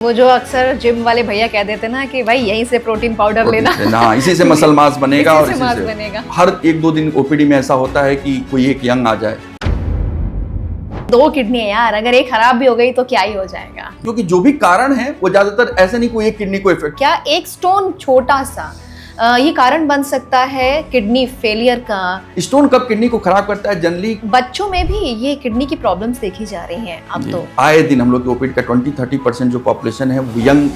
वो जो अक्सर जिम वाले भैया कह देते ना कि भाई यहीं से प्रोटीन पाउडर लेना, हाँ, इसी से मसल मास बनेगा और इसी से इसी मास से बनेगा। हर एक दो दिन ओपीडी में ऐसा होता है कि कोई एक यंग आ जाए। 2 किडनी है यार, अगर एक खराब भी हो गई तो क्या ही हो जाएगा। क्योंकि जो भी कारण है वो ज्यादातर ऐसे नहीं कोई एक किडनी को इफेक्ट। क्या एक स्टोन छोटा सा ये कारण बन सकता है किडनी फेलियर का? स्टोन कब किडनी को खराब करता है? जनरली बच्चों में भी ये किडनी की प्रॉब्लम्स देखी जा रही हैं अब तो। आए दिन हम लोग के ओपीडी का 20-30% जो पॉपुलेशन है वो यंग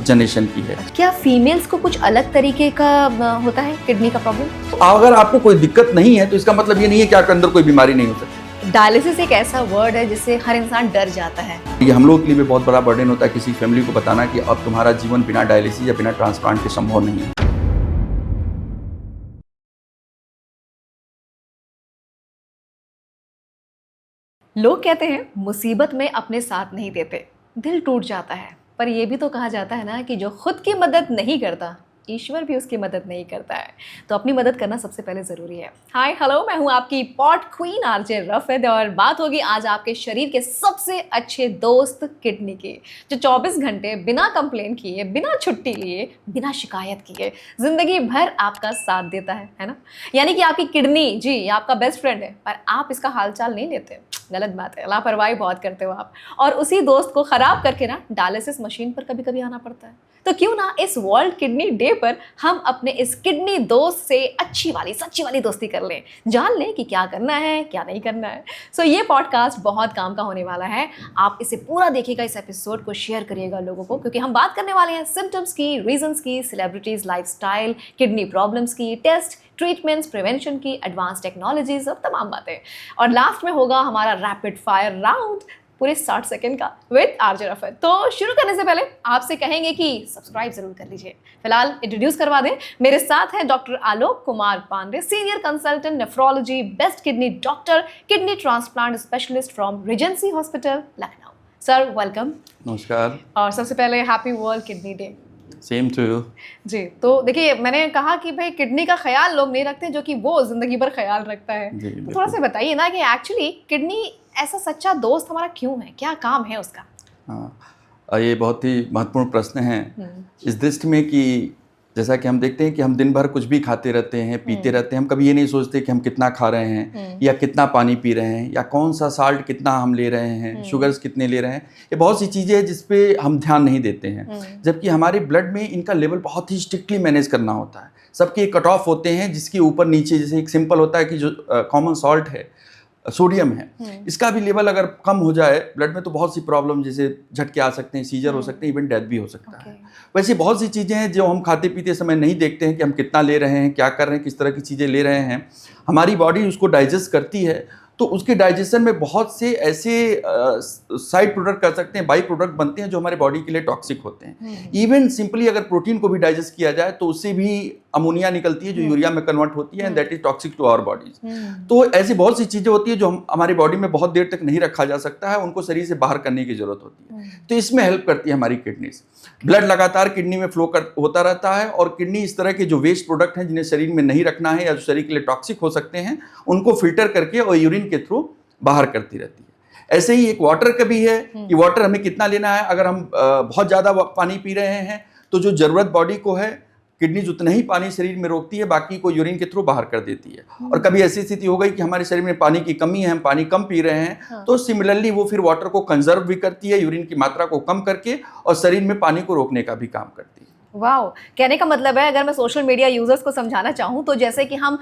जनरेशन की है। क्या फीमेल्स को कुछ अलग तरीके का होता है किडनी का प्रॉब्लम? तो अगर आपको कोई दिक्कत नहीं है तो इसका मतलब ये नहीं है कि आपके अंदर कोई बीमारी नहीं हो सकती। डायलिसिस एक ऐसा वर्ड है जिससे हर इंसान डर जाता है। ये हम लोग के लिए भी बहुत बड़ा बर्डन होता है किसी फैमिली को बताना कि अब तुम्हारा जीवन बिना डायलिसिस या बिना ट्रांसप्लांट के संभव नहीं है। लोग कहते हैं मुसीबत में अपने साथ नहीं देते, दिल टूट जाता है, पर यह भी तो कहा जाता है ना कि जो खुद की मदद नहीं करता ईश्वर भी उसकी मदद नहीं करता है। तो अपनी मदद करना सबसे पहले ज़रूरी है। हाय हेलो, मैं हूँ आपकी पॉट क्वीन आरजे रफेद और बात होगी आज आपके शरीर के सबसे अच्छे दोस्त किडनी की, जो 24 घंटे बिना कंप्लेन किए, बिना छुट्टी लिए, बिना शिकायत किए ज़िंदगी भर आपका साथ देता है ना। यानी कि आपकी किडनी जी आपका बेस्ट फ्रेंड है, पर आप इसका हालचाल नहीं लेते। गलत बात है, लापरवाही बहुत करते हो आप। और उसी दोस्त को ख़राब करके ना डायलिसिस मशीन पर कभी कभी आना पड़ता है। तो क्यों ना इस वर्ल्ड किडनी डे पर हम अपने इस किडनी दोस्त से अच्छी वाली सच्ची वाली दोस्ती कर लें, जान लें कि क्या करना है क्या नहीं करना है। सो ये पॉडकास्ट बहुत काम का होने वाला है। आप इसे पूरा देखिएगा, इस एपिसोड को शेयर करिएगा लोगों को, क्योंकि हम बात करने वाले हैं सिम्टम्स की, रीजंस की, सेलिब्रिटीज लाइफस्टाइल, किडनी प्रॉब्लम्स की, टेस्ट, ट्रीटमेंट्स, प्रिवेंशन की, एडवांस टेक्नोलॉजीज और तमाम बातें। और लास्ट में होगा हमारा रैपिड फायर राउंड पूरे 60 सेकंड का विद आरजे रफेद। तो शुरू करने से पहले आपसे कहेंगे कि सब्सक्राइब जरूर कर लीजिए। फिलहाल इंट्रोड्यूस करवा दें, मेरे साथ है doctor Alok Kumar Pandey, senior consultant nephrology, best kidney doctor, kidney transplant specialist from Regency hospital Lucknow. Sir welcome. नमस्कार। और सबसे पहले happy world kidney day. Same to you ji. तो देखिए, मैंने कहा कि भाई किडनी का ख्याल लोग नहीं रखते जो कि वो जिंदगी भर ख्याल रखता है। तो थोड़ा सा बताइए ना कि एक्चुअली किडनी ऐसा सच्चा दोस्त हमारा क्यों है, क्या काम है उसका? हाँ, ये बहुत ही महत्वपूर्ण प्रश्न है इस दृष्टि में कि जैसा कि हम देखते हैं कि हम दिन भर कुछ भी खाते रहते हैं, पीते रहते हैं, हम कभी ये नहीं सोचते कि हम कितना खा रहे हैं या कितना पानी पी रहे हैं या कौन सा साल्ट कितना हम ले रहे हैं, शुगर्स कितने ले रहे हैं। ये बहुत सी चीज़ें हैं जिस पे हम ध्यान नहीं देते हैं, जबकि हमारे ब्लड में इनका लेवल बहुत ही स्ट्रिक्टली मैनेज करना होता है। सबके एक कट ऑफ होते हैं जिसके ऊपर नीचे, जैसे एक सिंपल होता है कि जो कॉमन सॉल्ट है, सोडियम है, इसका भी लेवल अगर कम हो जाए ब्लड में तो बहुत सी प्रॉब्लम, जैसे झटके आ सकते हैं, सीजर हो सकते हैं, इवन डेथ भी हो सकता है। वैसे बहुत सी चीज़ें हैं जो हम खाते पीते समय नहीं देखते हैं कि हम कितना ले रहे हैं, क्या कर रहे हैं, किस तरह की चीज़ें ले रहे हैं। हमारी बॉडी उसको डाइजेस्ट करती है, तो उसके डाइजेशन में बहुत से ऐसे साइड प्रोडक्ट कर सकते हैं, बाई प्रोडक्ट बनते हैं जो हमारे बॉडी के लिए टॉक्सिक होते हैं। इवन सिंपली अगर प्रोटीन को भी डाइजेस्ट किया जाए तो उससे भी अमोनिया निकलती है जो यूरिया में कन्वर्ट होती है, and that is toxic to our bodies. तो ऐसी बहुत सी चीज़ें होती है जो हमारी बॉडी में बहुत देर तक नहीं रखा जा सकता है, उनको शरीर से बाहर करने की जरूरत होती है। तो इसमें हेल्प करती है हमारी किडनीज। ब्लड लगातार किडनी में फ्लो होता रहता है और किडनी इस तरह के जो वेस्ट प्रोडक्ट हैं जिन्हें शरीर में नहीं रखना है या जो शरीर के लिए टॉक्सिक हो सकते हैं, उनको फिल्टर करके और यूरिन के थ्रू बाहर करती रहती है। ऐसे ही एक वाटर का भी है कि वाटर हमें कितना लेना है। अगर हम बहुत ज़्यादा पानी पी रहे हैं तो जो ज़रूरत बॉडी को है, किडनीज उतना ही पानी शरीर में रोकती है, बाकी को यूरिन के थ्रू बाहर कर देती है। और कभी ऐसी स्थिति हो गई कि हमारे शरीर में पानी की कमी है, हम पानी कम पी रहे हैं, तो सिमिलरली वो फिर वाटर को कंजर्व भी करती है, यूरिन की मात्रा को कम करके, और शरीर में पानी को रोकने का भी काम करती है। वाह, कहने का मतलब है अगर मैं सोशल मीडिया यूजर्स को समझाना चाहूँ तो जैसे कि हम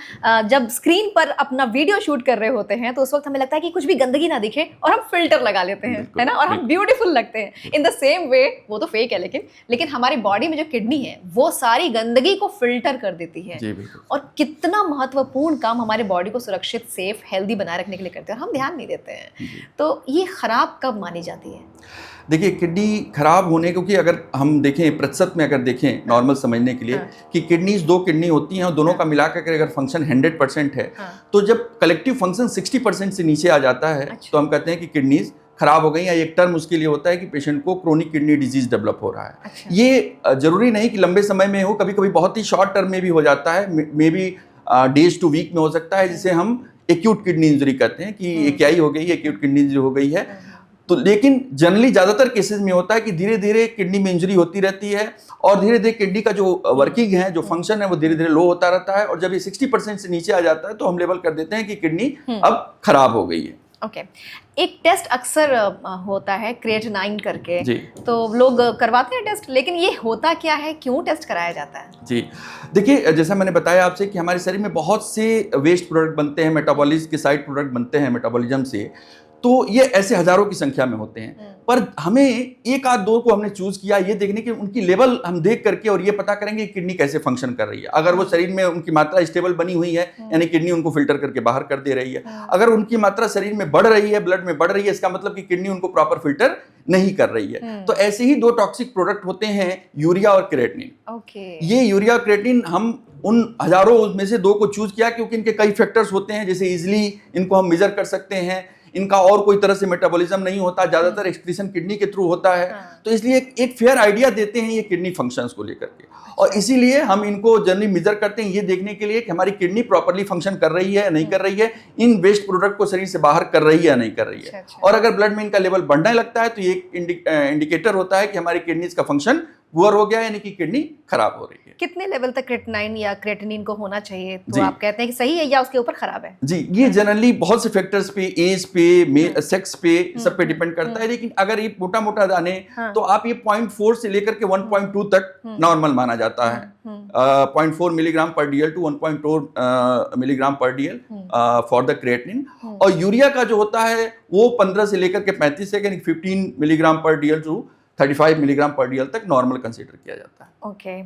जब स्क्रीन पर अपना वीडियो शूट कर रहे होते हैं तो उस वक्त हमें लगता है कि कुछ भी गंदगी ना दिखे और हम फिल्टर लगा लेते हैं, है ना, और हम ब्यूटीफुल लगते हैं। इन द सेम वे, वो तो फेक है लेकिन हमारी बॉडी में जो किडनी है वो सारी गंदगी को फिल्टर कर देती है। और कितना महत्वपूर्ण काम हमारे बॉडी को सुरक्षित, सेफ, हेल्दी बनाए रखने के लिए करते हैं और हम ध्यान नहीं देते हैं। तो ये खराब कब मानी जाती है? देखिए, किडनी खराब होने, क्योंकि अगर हम देखें प्रतिशत में, अगर देखें नॉर्मल समझने के लिए कि किडनीज 2 किडनी होती हैं और दोनों का मिलाकर अगर फंक्शन 100% है, तो जब कलेक्टिव फंक्शन 60% से नीचे आ जाता है तो हम कहते हैं कि किडनीज खराब हो गई। या एक टर्म उसके लिए होता है कि पेशेंट को क्रोनिक किडनी डिजीज डेवलप हो रहा है। ये जरूरी नहीं कि लंबे समय में हो, कभी कभी बहुत ही शॉर्ट टर्म में भी हो जाता है, maybe days to week में हो सकता है, जिसे हम एक्यूट किडनी इंजरी कहते हैं कि क्या ही हो गई, एक्यूट किडनी इंजरी हो गई है। तो लेकिन जनरली ज़्यादातर केसेस में होता है कि धीरे धीरे किडनी में इंजरी होती रहती है और धीरे धीरे किडनी का जो वर्किंग है, जो फंक्शन है, वो धीरे धीरे लो होता रहता है और जब ये 60% से नीचे आ जाता है तो हम लेबल कर देते हैं कि किडनी अब खराब हो गई है। ओके एक टेस्ट अक्सर होता है क्रिएटिनाइन करके जी। तो लोग करवाते हैं टेस्ट, लेकिन ये होता क्या है, क्यों टेस्ट कराया जाता है? जी देखिए, जैसा मैंने बताया आपसे कि हमारे शरीर में बहुत से वेस्ट प्रोडक्ट बनते हैं, मेटाबॉलिज्म के साइड प्रोडक्ट बनते हैं मेटाबॉलिज्म से, तो ये ऐसे हजारों की संख्या में होते हैं। पर हमें एक आध दो को हमने चूज किया ये देखने के उनकी लेवल हम देख करके और ये पता करेंगे कि किडनी कैसे फंक्शन कर रही है। अगर वो शरीर में उनकी मात्रा स्टेबल बनी हुई है यानी किडनी उनको फिल्टर करके बाहर कर दे रही है, अगर उनकी मात्रा शरीर में बढ़ रही है, ब्लड में बढ़ रही है, इसका मतलब कि किडनी उनको प्रॉपर फिल्टर नहीं कर रही है। तो ऐसे ही दो टॉक्सिक प्रोडक्ट होते हैं, यूरिया और क्रिएटिनिन। ये यूरिया और क्रिएटिनिन हम उन हजारों में से दो को चूज किया क्योंकि इनके कई फैक्टर्स होते हैं, जैसे इजिली इनको हम मेजर कर सकते हैं, इनका और कोई तरह से मेटाबॉलिज्म नहीं होता, ज्यादातर एक्सक्रीशन किडनी के थ्रू होता है। तो इसलिए एक फेयर आइडिया देते हैं ये किडनी फंक्शंस को लेकर के, और इसीलिए हम इनको जनरली मेजर करते हैं ये देखने के लिए कि हमारी किडनी प्रॉपर्ली फंक्शन कर रही है या नहीं कर रही है, इन वेस्ट प्रोडक्ट को शरीर से बाहर कर रही है या नहीं कर रही है। और अगर ब्लड में इनका लेवल बढ़ने लगता है तो ये एक इंडिकेटर होता है कि हमारी किडनीज का फंक्शन पुअर हो गया, यानी कि किडनी खराब हो रही है। कितने लेवल तक क्रिएटिनाइन या क्रिएटिनिन को होना चाहिए तो आप कहते हैं कि सही है या उसके ऊपर खराब है? जी, ये जनरली बहुत से फैक्टर्स पे, एज पे, सेक्स पे, सब पे डिपेंड करता है, लेकिन अगर ये मोटा मोटा जाने तो आप ये 0.4 से लेकर के 1.2 तक नॉर्मल माना जाता है। 0.4 मिलीग्राम पर डीएल टू 1.2 मिलीग्राम पर डीएल फॉर द क्रिएटिनिन। और यूरिया का जो होता है वो 15 से लेकर के 35 से 15 मिलीग्राम पर डीएल टू 35 मिलीग्राम पर डीएल तक नॉर्मल कंसीडर किया जाता है। ओके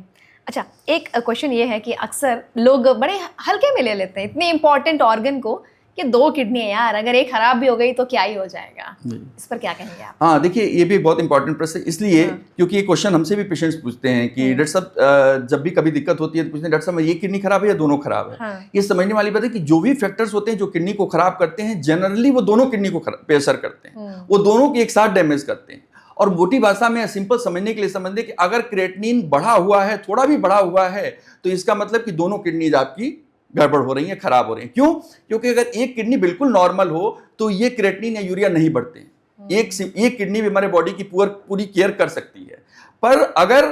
अच्छा, एक क्वेश्चन ये है कि अक्सर लोग बड़े हल्के में ले लेते हैं इतने इंपॉर्टेंट ऑर्गन को कि 2 किडनी है यार, अगर एक खराब भी हो गई तो क्या ही हो जाएगा, इस पर क्या कहेंगे आप? हाँ देखिए, ये भी बहुत इंपॉर्टेंट प्रश्न है, इसलिए क्योंकि ये क्वेश्चन हमसे भी पेशेंट्स पूछते हैं कि डॉक्टर साहब जब भी कभी दिक्कत होती है तो पूछते हैं डॉक्टर साहब ये किडनी खराब है या दोनों खराब है। ये समझने वाली बात है कि जो भी फैक्टर्स होते हैं जो किडनी को खराब करते हैं, जनरली वो दोनों किडनी को पे असर करते हैं, वो दोनों की एक साथ डैमेज करते हैं। और मोटी भाषा में सिंपल समझने के लिए समझ लें कि अगर क्रिएटिनिन बढ़ा हुआ है, थोड़ा भी बढ़ा हुआ है, तो इसका मतलब कि दोनों किडनीज आपकी गड़बड़ हो रही है, खराब हो रही है। क्यों? क्योंकि अगर एक किडनी बिल्कुल नॉर्मल हो तो ये क्रिएटिनिन या यूरिया नहीं बढ़ते। एक किडनी भी हमारे बॉडी की पूरी केयर कर सकती है, पर अगर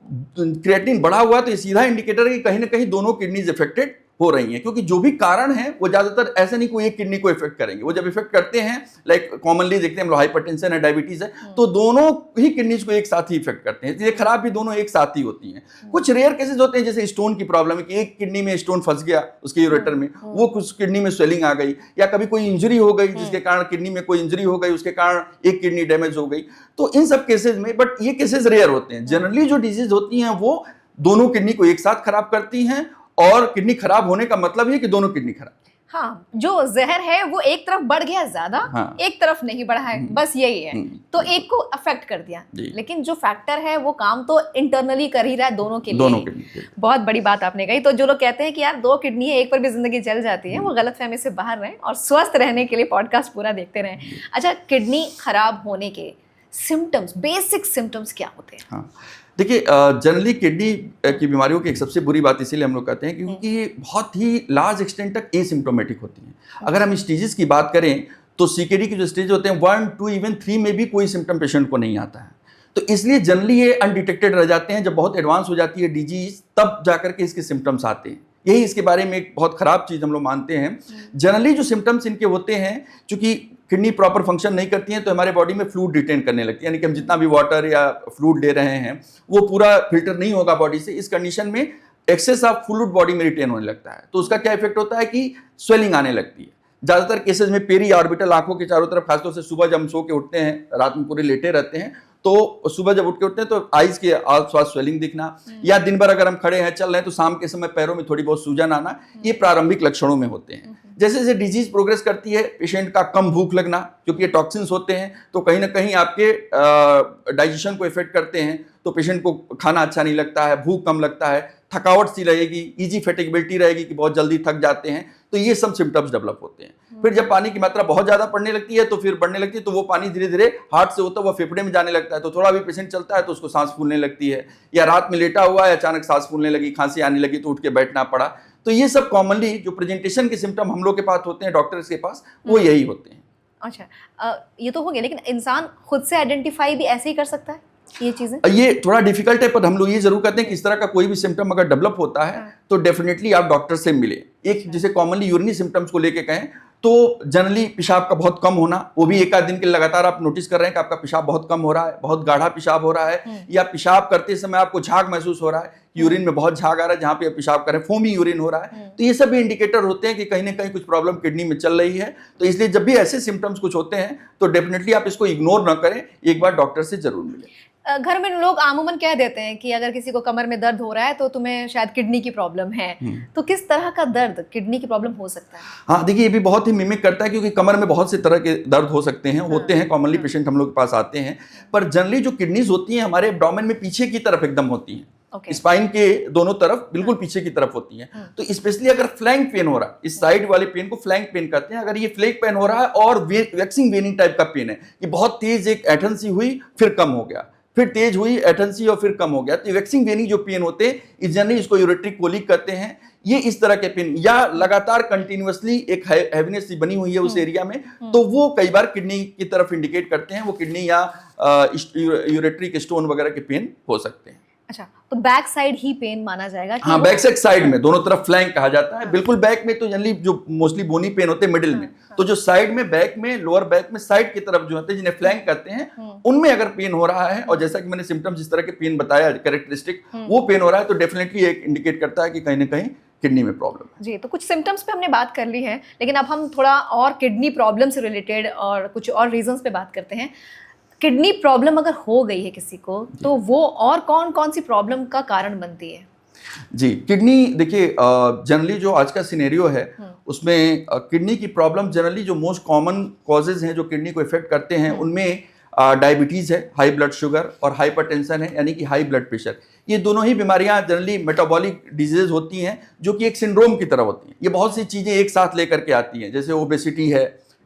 क्रिएटिनिन बढ़ा हुआ तो ये सीधा इंडिकेटर है कि कहीं ना कहीं दोनों किडनीज इफेक्टेड हो रही हैं, क्योंकि जो भी कारण है वो ज्यादातर ऐसे नहीं कोई एक किडनी को इफेक्ट करेंगे, वो जब इफेक्ट करते हैं लाइक कॉमनली देखते हैं हम लोग हाइपरटेंशन है, डायबिटीज है, तो दोनों ही किडनीज को एक साथ ही इफेक्ट करते हैं। ये खराब भी दोनों एक साथ ही होती हैं। कुछ रेयर केसेस होते हैं जैसे स्टोन की प्रॉब्लम है कि एक किडनी में स्टोन फंस गया उसके यूरेटर में, वो कुछ किडनी में स्वेलिंग आ गई, या कभी कोई इंजरी हो गई जिसके कारण किडनी में कोई इंजरी हो गई, उसके कारण एक किडनी डैमेज हो गई, तो इन सब केसेज में, बट ये केसेज रेयर होते हैं। जनरली जो डिजीज होती हैं वो दोनों किडनी को एक साथ खराब करती हैं, और किडनी खराब होने का मतलब ये कि दोनों किडनी खराब। हाँ, जो जहर है वो एक तरफ बढ़ गया ज्यादा, हाँ, एक तरफ नहीं बढ़ा है, बस यही है, तो एक को अफेक्ट कर दिया, लेकिन जो फैक्टर है वो काम तो इंटरनली कर ही रहा है दोनों के लिए। बहुत बड़ी बात आपने कही। तो जो लोग कहते हैं कि यार 2 किडनी है, एक पर भी जिंदगी चल जाती है, वो गलतफहमी से बाहर रहें और स्वस्थ रहने के लिए पॉडकास्ट पूरा देखते रहें। अच्छा, किडनी खराब होने के सिम्टम्स, बेसिक सिम्टम्स क्या होते हैं? हाँ देखिए, जनरली किडनी की बीमारियों की एक सबसे बुरी बात इसीलिए हम लोग कहते हैं क्योंकि ये बहुत ही लार्ज एक्सटेंट तक एसिम्प्टोमेटिक होती हैं। अगर हम स्टेजेस की बात करें तो सीकेडी के जो स्टेज होते हैं 1, 2, इवन 3 में भी कोई सिम्टम पेशेंट को नहीं आता है, तो इसलिए जनरली ये अनडिटेक्टेड रह जाते हैं। जब बहुत एडवांस हो जाती है डिजीज तब जाकर के इसके सिम्टम्स आते हैं। यही इसके बारे में एक बहुत खराब चीज़ हम लोग मानते हैं। जनरली जो सिम्टम्स इनके होते हैं, चूंकि किडनी प्रॉपर फंक्शन नहीं करती हैं तो हमारे बॉडी में फ्लूइड रिटेन करने लगती है, यानी कि हम जितना भी वाटर या फ्लूइड ले रहे हैं वो पूरा फिल्टर नहीं होगा बॉडी से। इस कंडीशन में एक्सेस ऑफ फ्लूइड बॉडी में रिटेन होने लगता है, तो उसका क्या इफेक्ट होता है कि स्वेलिंग आने लगती है। ज़्यादातर केसेस में पेरी ऑर्बिटल आंखों के चारों तरफ, खासतौर से सुबह जब हम सो के उठते हैं, रात में पूरे लेटे रहते हैं, तो सुबह जब उठ के उठते हैं तो आइज के आसपास स्वेलिंग दिखना, या दिन भर अगर हम खड़े हैं चल रहे हैं तो शाम के समय पैरों में थोड़ी बहुत सूजन आना, ये प्रारंभिक लक्षणों में होते हैं। जैसे जैसे डिजीज प्रोग्रेस करती है, पेशेंट का कम भूख लगना, क्योंकि ये टॉक्सिन्स होते हैं तो कहीं ना कहीं आपके डाइजेशन को इफेक्ट करते हैं, तो पेशेंट को खाना अच्छा नहीं लगता है, भूख कम लगता है, थकावट सी रहेगी, इजी फैटिगेबिलिटी रहेगी कि बहुत जल्दी थक जाते हैं, तो ये सब सिम्टम्स डेवलप होते हैं। फिर जब पानी की मात्रा बहुत ज़्यादा पड़ने लगती है तो फिर बढ़ने लगती है, तो वो पानी धीरे धीरे हार्ट से होता हुआ फेफड़े में जाने लगता है, तो थोड़ा भी पेशेंट चलता है तो उसको सांस फूलने लगती है, या रात में लेटा हुआ है अचानक सांस फूलने लगी, खांसी आने लगी तो उठ के बैठना पड़ा। तो ये सब कॉमनली जो प्रेजेंटेशन के सिम्टम हम लोग के पास होते हैं डॉक्टर्स के पास, वो यही होते हैं। अच्छा, ये तो हो गया, लेकिन इंसान खुद से आइडेंटिफाई भी ऐसे ही कर सकता है ये चीजें? ये थोड़ा डिफिकल्ट है, पर हम लोग ये जरूर करते हैं कि इस तरह का कोई भी सिम्टम अगर डेवलप होता है तो डेफिनेटली आप डॉक्टर से मिले। एक जिसे कॉमनली यूरिनरी सिम्टम्स को लेके कहें तो जनरली पेशाब का बहुत कम होना, वो भी एक आध दिन के लगातार आप नोटिस कर रहे हैं कि आपका पेशाब बहुत कम हो रहा है, बहुत गाढ़ा पेशाब हो रहा है, या पेशाब करते समय आपको झाग महसूस हो रहा है, यूरिन में बहुत झाग आ रहा है जहां पे आप पेशाब करें, फोमी यूरिन हो रहा है, तो ये सब भी इंडिकेटर होते हैं कि कहीं ना कहीं कुछ प्रॉब्लम किडनी में चल रही है। तो इसलिए जब भी ऐसे सिम्टम्स कुछ होते हैं तो डेफिनेटली आप इसको इग्नोर ना करें, एक बार डॉक्टर से जरूर मिलें। घर में लोग आमूमन कह देते हैं कि अगर किसी को कमर में दर्द हो रहा है तो तुम्हें शायद किडनी की प्रॉब्लम है। तो किस तरह का दर्द किडनी की प्रॉब्लम हो सकता है? हाँ देखिए, ये भी बहुत ही मिमिक करता है क्योंकि कमर में बहुत से तरह के दर्द हो सकते हैं, होते हैं, कॉमनली पेशेंट हम लोग के पास आते हैं, पर जनरली जो किडनीज होती हैं हमारे एब्डोमेन में पीछे की तरफ एकदम होती हैं, स्पाइन के दोनों तरफ बिल्कुल पीछे की तरफ होती हैं। तो स्पेशली अगर फ्लैंक पेन हो रहा है, इस साइड वाले पेन को फ्लैंक पेन कहते हैं, अगर ये फ्लैंक पेन हो रहा है और वैक्सिंग वेनिंग टाइप का पेन है, कि बहुत तेज एक ऐंठन सी हुई फिर कम हो गया, फिर तेज हुई ऐंठन सी और फिर कम हो गया, तो वैक्सिंग वेनिंग जो पेन होते हैं जनरली इसको यूरेट्री कोलिक कहते हैं। ये इस तरह के पेन या लगातार कंटिन्यूअसली एक हैवीनेस सी बनी हुई है उस एरिया में, तो वो कई बार किडनी की तरफ इंडिकेट करते हैं, वो किडनी या यूरेट्रिक स्टोन वगैरह के पेन हो सकते हैं। अच्छा, तो बैक साइड ही पेन माना जाएगा? हाँ, बैक साइड में दोनों तरफ फ्लैंक कहा जाता है। बिल्कुल बैक में तो जनरली जो मोस्टली बोनी पेन होते हैं मिडिल में, तो जो साइड में बैक में लोअर बैक में साइड की तरफ जो होते हैं जिन्हें फ्लैंक कहते हैं, उनमें अगर पेन हो रहा है और जैसा कि मैंने सिम्टम्स जिस तरह के पेन बताया कैरेक्टरिस्टिक, वो पेन हो रहा है तो डेफिनेटली एक इंडिकेट करता है कि कहीं ना कहीं किडनी में प्रॉब्लम है। जी, तो कुछ सिम्टम्स पे हमने बात कर ली है, लेकिन अब हम थोड़ा और किडनी प्रॉब्लम से रिलेटेड और कुछ और रीजंस पे बात करते हैं। किडनी प्रॉब्लम अगर हो गई है किसी को तो वो और कौन कौन सी प्रॉब्लम का कारण बनती है? जी, किडनी देखिए जनरली जो आज का सिनेरियो है उसमें किडनी की प्रॉब्लम जनरली जो मोस्ट कॉमन कॉजेज हैं जो किडनी को इफेक्ट करते हैं उनमें डायबिटीज है, हाई ब्लड शुगर और हाइपरटेंशन है, यानी कि हाई ब्लड प्रेशर। ये दोनों ही बीमारियां जनरली मेटाबॉलिक डिजीजेज होती हैं जो कि एक सिंड्रोम की तरह होती हैं। ये बहुत सी चीज़ें एक साथ लेकर के आती हैं, जैसे ओबेसिटी है,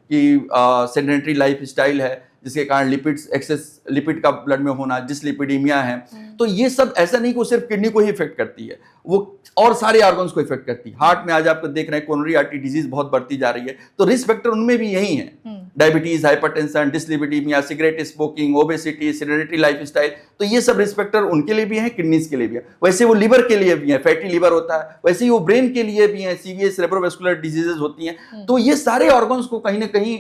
कि सेडेंटरी लाइफ स्टाइल है जिसके कारण लिपिड्स एक्सेस लिपिड का ब्लड में होना, डिसलिपिडीमिया है। तो ये सब ऐसा नहीं कि वो सिर्फ किडनी को ही इफेक्ट करती है, वो और सारे ऑर्गन्स को इफेक्ट करती है। हार्ट में आज आपको देख रहे हैं कोरोनरी आर्टरी डिजीज बहुत बढ़ती जा रही है, तो रिस्क फैक्टर उनमें भी यही है, diabetes, hypertension, dyslipidaemia, cigarette smoking, obesity, sedentary lifestyle, तो ये सब रिस्क फैक्टर उनके लिए भी हैं, किडनीज के लिए भी है। वैसे वो लिवर के लिए भी है, फैटी लिवर होता है, वैसे ही वो ब्रेन के लिए भी है, सीवीएस सेरेब्रोवास्कुलर डिजीजेज होती हैं। तो ये सारे ऑर्गन्स को कहीं ना कहीं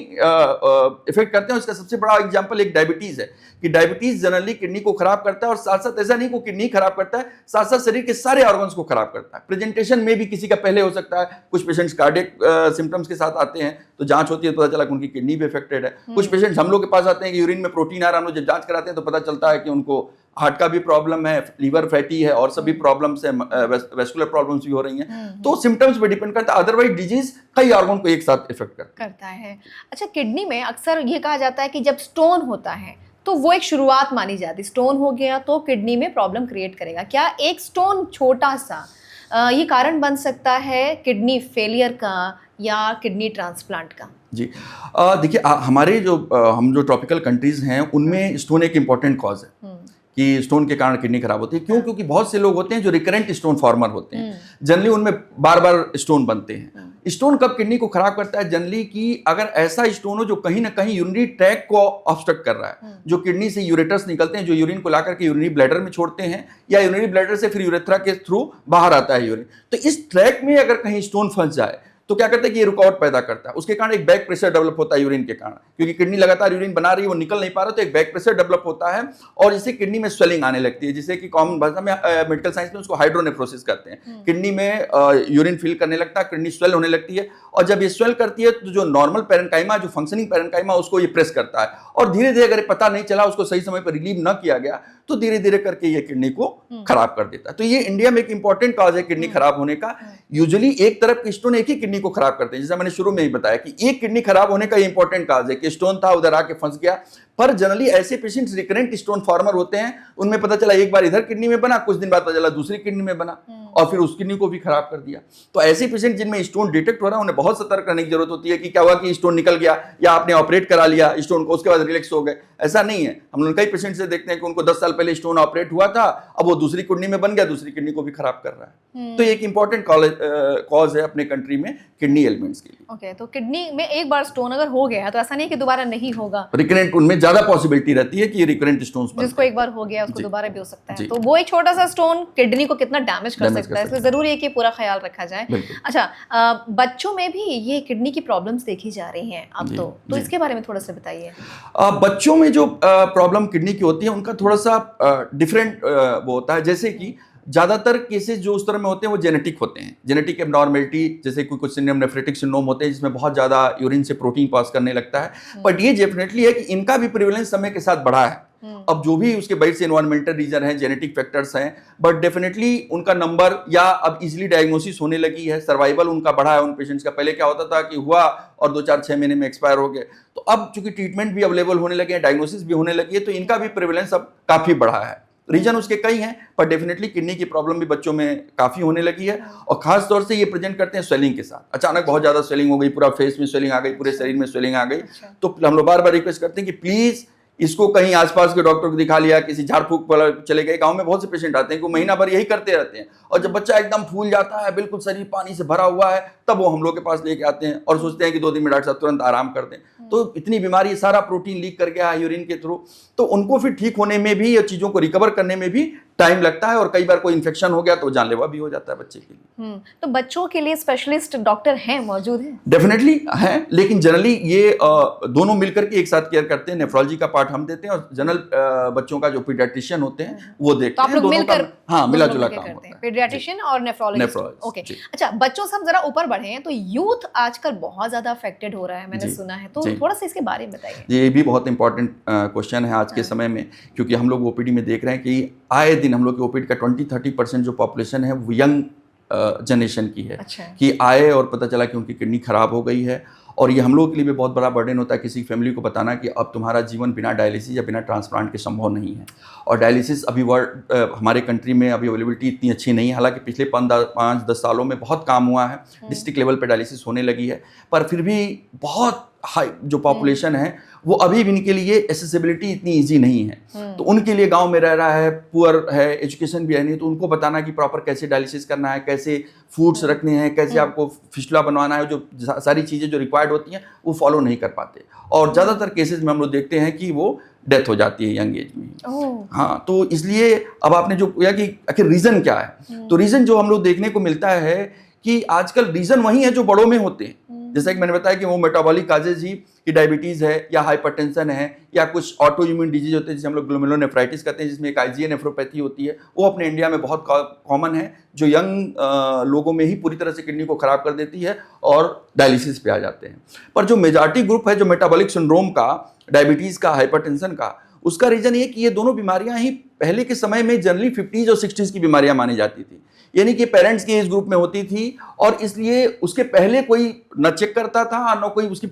इफेक्ट करते हैं। इसका सबसे बड़ा एग्जाम्पल एक डायबिटीज है, कि डायबिटीज जनरली किडनी को खराब करता है, और साथ साथ ऐसा नहीं को किडनी खराब करता है, साथ साथ शरीर के सारे ऑर्गन्स को खराब करता है। प्रेजेंटेशन में भी किसी का पहले हो सकता है, कुछ पेशेंट्स कार्डियक सिम्टम्स के साथ आते हैं तो जांच होती है तो पता चला कि उनकी किडनी भी अफेक्टेड है। कुछ पेशेंट्स हम लोग के पास आते हैं कि यूरिन में प्रोटीन आ रहा है, जब जांच कराते हैं तो पता चलता है कि उनको हार्ट का भी प्रॉब्लम है, लीवर फैटी है और सभी प्रॉब्लम्स है, वेस्कुलर प्रॉब्लम्स भी हो रही हैं। तो सिम्टम्स पे डिपेंड करता है, अदरवाइज डिजीज कई ऑर्गन को एक साथ इफेक्ट करता है। अच्छा, किडनी में अक्सर ये कहा जाता है कि जब स्टोन होता है तो वो एक शुरुआत मानी जाती है, स्टोन हो गया तो किडनी में प्रॉब्लम क्रिएट करेगा। क्या एक स्टोन छोटा सा ये कारण बन सकता है किडनी फेलियर का या किडनी ट्रांसप्लांट का? जी, देखिए हमारे जो हम जो ट्रॉपिकल कंट्रीज हैं उनमें स्टोन एक इम्पॉर्टेंट कॉज है कि स्टोन के कारण किडनी खराब होती है। क्यों? क्योंकि बहुत से लोग होते हैं जो रिकरेंट स्टोन फॉर्मर होते हैं, जनरली उनमें बार बार स्टोन बनते हैं। स्टोन कब किडनी को खराब करता है? जनरली कि अगर ऐसा स्टोन हो जो कहीं ना कहीं यूरिनरी ट्रैक को ऑब्स्ट्रक्ट कर रहा है, जो किडनी से यूरेटर्स निकलते हैं जो यूरिन को लाकर के यूरिनरी ब्लैडर में छोड़ते हैं, या यूरिनरी ब्लैडर से फिर यूरेथ्रा के थ्रू बाहर आता है यूरिन। तो इस ट्रैक में अगर कहीं स्टोन फंस जाए तो क्या करता है कि ये रुकावट पैदा करता है, उसके कारण एक बैक प्रेशर डेवलप होता है यूरिन के कारण, क्योंकि किडनी लगातार यूरिन बना रही है, वो निकल नहीं पा रहा, तो एक बैक प्रेशर डेवलप होता है और इससे किडनी में स्वेलिंग आने लगती है, जिसे कि कॉमन भाषा में मेडिकल साइंस में उसको हाइड्रोनेफ्रोसिस कहते हैं। किडनी में यूरिन फिल करने लगता है, किडनी स्वेल होने लगती है, और जब ये स्वेल करती है तो जो नॉर्मल पैरेन्काइमा, जो फंक्शनिंग पैरेन्काइमा, उसको ये प्रेस करता है, और धीरे धीरे अगर पता नहीं चला, उसको सही समय पर रिलीव न किया गया, तो धीरे धीरे करके ये किडनी को खराब कर देता है। तो ये इंडिया में एक इंपॉर्टेंट कॉज है किडनी खराब होने का। यूजुअली एक तरफ के स्टोन एक ही किडनी को खराब करते हैं, जैसे मैंने शुरू में ही बताया कि एक किडनी खराब होने का इंपॉर्टेंट कॉज है कि स्टोन था, उधर आके फंस गया, पर जनरली ऐसे पेशेंट्स रिकरेंट स्टोन फॉर्मर होते हैं, उनमें पता चला एक बार इधर किडनी में बना, कुछ दिन बाद पता चला दूसरी किडनी में बना और फिर उस किडनी को भी खराब कर दिया। तो ऐसे पेशेंट जिनमें स्टोन डिटेक्ट हो रहा है उन्हें बहुत सतर्क रहने की जरूरत होती है कि क्या हुआ कि स्टोन निकल गया या आपने ऑपरेट करा लिया स्टोन को, उसके बाद रिलैक्स हो गए। ऐसा नहीं है। हम लोग कई पेशेंट से देखते हैं कि उनको 10 साल पहले स्टोन ऑपरेट हुआ था, अब वो दूसरी किडनी में बन गया, दूसरी किडनी को भी खराब कर रहा है। तो एक इंपॉर्टेंट कॉज है अपने कंट्री में किडनी एलिमेंट्स के लिए। ओके, तो किडनी में एक बार स्टोन अगर हो गया तो ऐसा नहीं कि दोबारा नहीं होगा। रिकरेंट उनमें ज्यादा पॉसिबिलिटी रहती है कि रिकरेंट स्टोन्स बनते हैं। जिसको एक बार हो गया उसको दोबारा भी हो सकता है। तो वो एक छोटा सा स्टोन किडनी को कितना डैमेज कर सकता है, इसलिए जरूरी है कि पूरा ख्याल रखा जाए। अच्छा, बच्चों में भी ये किडनी की प्रॉब्लम्स देखी जा रही हैं अब तो इसके बारे में थोड़ा सा बताइए। बच्चों में जो प्रॉब्लम किडनी की होती है उनका थोड़ा सा डिफरेंट वो होता है। जैसे कि ज़्यादातर केसेस जो उस तरह में होते हैं वो जेनेटिक होते हैं। जेनेटिक एबनॉर्मेलिटी, जैसे कुछ सिंड्रोम, नेफ्रेटिक सिंड्रोम होते हैं जिसमें बहुत ज़्यादा यूरिन से प्रोटीन पास करने लगता है। बट ये डेफिनेटली है कि इनका भी प्रिवेलेंस समय के साथ बढ़ा है। अब जो भी उसके बाहर से एनवायरमेंटल रीजन है, जेनेटिक फैक्टर्स हैं, बट डेफिनेटली उनका नंबर या अब इजीली डायग्नोसिस होने लगी है, सर्वाइवल उनका बढ़ा है उन पेशेंट्स का। पहले क्या होता था कि हुआ और 2-4-6 महीने में एक्सपायर हो गए। तो अब चूंकि ट्रीटमेंट भी अवेलेबल होने लगे हैं, डायग्नोसिस भी होने लगी है, तो इनका भी प्रिवेलेंस अब काफ़ी बढ़ा है। रीजन उसके कई हैं, पर डेफिनेटली किडनी की प्रॉब्लम भी बच्चों में काफ़ी होने लगी है। और खास तौर से ये प्रेजेंट करते हैं स्वेलिंग के साथ। अचानक बहुत ज़्यादा स्वेलिंग हो गई, पूरा फेस में स्वेलिंग आ गई, पूरे शरीर में स्वेलिंग आ गई। तो हम लोग बार बार रिक्वेस्ट करते हैं कि प्लीज़ इसको कहीं आसपास के डॉक्टर को दिखा लिया, किसी झाड़ फूक पर चले गए। गांव में बहुत से पेशेंट आते हैं कि महीना भर यही करते रहते हैं, और जब बच्चा एकदम फूल जाता है, बिल्कुल शरीर पानी से भरा हुआ है, तब वो हम लोग के पास लेके आते हैं और सोचते हैं कि 2 दिन में डॉक्टर साहब तुरंत आराम कर दें। तो इतनी बीमारी, सारा प्रोटीन लीक कर गया है यूरिन के थ्रू, तो उनको फिर ठीक होने में भी या चीज़ों को रिकवर करने में भी टाइम लगता है। और कई बार कोई इन्फेक्शन हो गया तो जानलेवा भी हो जाता है बच्चे के लिए। तो बच्चों के लिए स्पेशलिस्ट डॉक्टर हैं, मौजूद हैं? डेफिनेटली हैं, लेकिन जनरली ये दोनों मिलकर के एक साथ केयर करते हैं। नेफ्रोलॉजी का पार्ट हम देते हैं और जनरल बच्चों का जो पीडियाट्रिशियन होते हैं वो देखते हैं। तो आप लोग मिलकर, हाँ, मिला जुला काम होता है, पीडियाट्रिशियन और नेफ्रोलॉजिस्ट। ओके, अच्छा, बच्चों से हम जरा ऊपर बढ़े हैं तो यूथ आजकल बहुत ज्यादा अफेक्टेड हो रहा है, मैंने सुना है, तो थोड़ा सा इसके बारे में बताइए। ये भी बहुत इंपॉर्टेंट क्वेश्चन है आज के समय में, क्योंकि हम लोग ओपीडी में देख रहे हैं कि आए दिन हम लोग के ओपीडी का 20-30% जो पॉपुलेशन है वो यंग जनरेशन की है। अच्छा। कि आए और पता चला कि उनकी किडनी खराब हो गई है। और ये हम लोगों के लिए भी बहुत बड़ा बर्डन होता है किसी फैमिली को बताना कि अब तुम्हारा जीवन बिना डायलिसिस या बिना ट्रांसप्लांट के संभव नहीं है। और डायलिसिस अभी हमारे कंट्री में अभी अवेलेबिलिटी इतनी अच्छी नहीं है। हालांकि पिछले 5-10 सालों में बहुत काम हुआ है, डिस्ट्रिक्ट लेवल पे डायलिसिस होने लगी है, पर फिर भी बहुत हाई जो पॉपुलेशन है वो अभी भी इनके लिए एसेसिबिलिटी इतनी ईजी नहीं है। तो उनके लिए गांव में रह रहा है, पुअर है, एजुकेशन भी है नहीं, तो उनको बताना कि प्रॉपर कैसे डायलिसिस करना है, कैसे फूड्स रखने हैं, कैसे आपको फिस्टुला बनवाना है, जो सारी चीज़ें जो रिक्वायर्ड होती हैं वो फॉलो नहीं कर पाते। और ज़्यादातर केसेस में हम लोग देखते हैं कि वो डेथ हो जाती है यंग एज में। हाँ, तो इसलिए अब आपने जो किया कि आखिर रीज़न क्या है, तो रीज़न जो हम लोग देखने को मिलता है कि आजकल रीज़न वही है जो बड़ों में होते हैं। जैसा कि मैंने बताया कि वो मेटाबॉलिक काजेज ही, कि डायबिटीज़ है या हाइपरटेंशन है या कुछ ऑटो इम्यून डिजीज होते हैं जिसे हम लोग ग्लोमेरुलोनेफ्राइटिस कहते हैं, जिसमें एक आईजीए नेफ्रोपैथी होती है, वो अपने इंडिया में बहुत कॉमन है, जो यंग लोगों में ही पूरी तरह से किडनी को खराब कर देती है और डायलिसिस पे आ जाते हैं। पर जो मेजॉरिटी ग्रुप है जो मेटाबॉलिक सिंड्रोम का, डायबिटीज़ का, हाइपरटेंशन का, उसका रीज़न ये कि ये दोनों बीमारियां ही पहले के समय में जनरली 50s और 60s की बीमारियां मानी जाती थी, यानी कि पेरेंट्स के एज ग्रुप में होती थी, और इसलिए उसके पहले कोई न चेक करता था, न कोई उसकी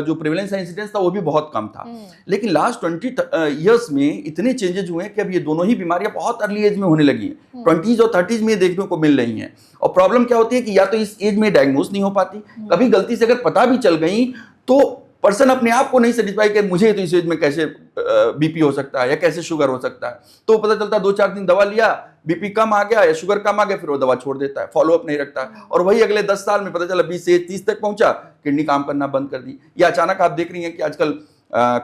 जो प्रिवेलेंस इंसिडेंस था वो भी बहुत कम था। लेकिन लास्ट 20 ईयर्स में इतने चेंजेस हुए हैं कि अब ये दोनों ही बीमारियां बहुत अर्ली एज में होने लगी हैं, 20s और 30s में देखने को मिल रही हैं। और प्रॉब्लम क्या होती है कि या तो इस एज में डायग्नोस नहीं हो पाती, कभी गलती से अगर पता भी चल गई तो पर्सन अपने आप को नहीं सेटिस्फाई कि मुझे तो इस एज में कैसे बीपी हो सकता है या कैसे शुगर हो सकता है। तो पता चलता है 2-4 दिन दवा लिया, बीपी कम आ गया या शुगर कम आ गया, फिर वो दवा छोड़ देता है, फॉलोअप नहीं रखता है, और वही अगले 10 साल में पता चला 20 से 30 तक पहुंचा, किडनी काम करना बंद कर दी। या अचानक आप देख रही हैं कि आजकल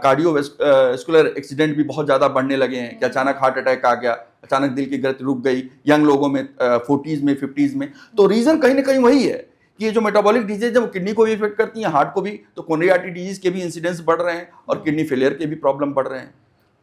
कार्डियोवैस्कुलर एक्सीडेंट भी बहुत ज़्यादा बढ़ने लगे हैं, कि अचानक हार्ट अटैक आ गया, अचानक दिल की गति रुक गई यंग लोगों में, 40s में, 50s में। तो रीज़न कहीं ना कहीं वही है कि ये जो मेटाबॉलिक डिजीज है वो किडनी को भी इफेक्ट करती हैं, हार्ट को भी, तो कोरोनरी आर्टरी डिजीज के भी इंसिडेंस बढ़ रहे हैं और किडनी फेलियर के भी प्रॉब्लम बढ़ रहे हैं।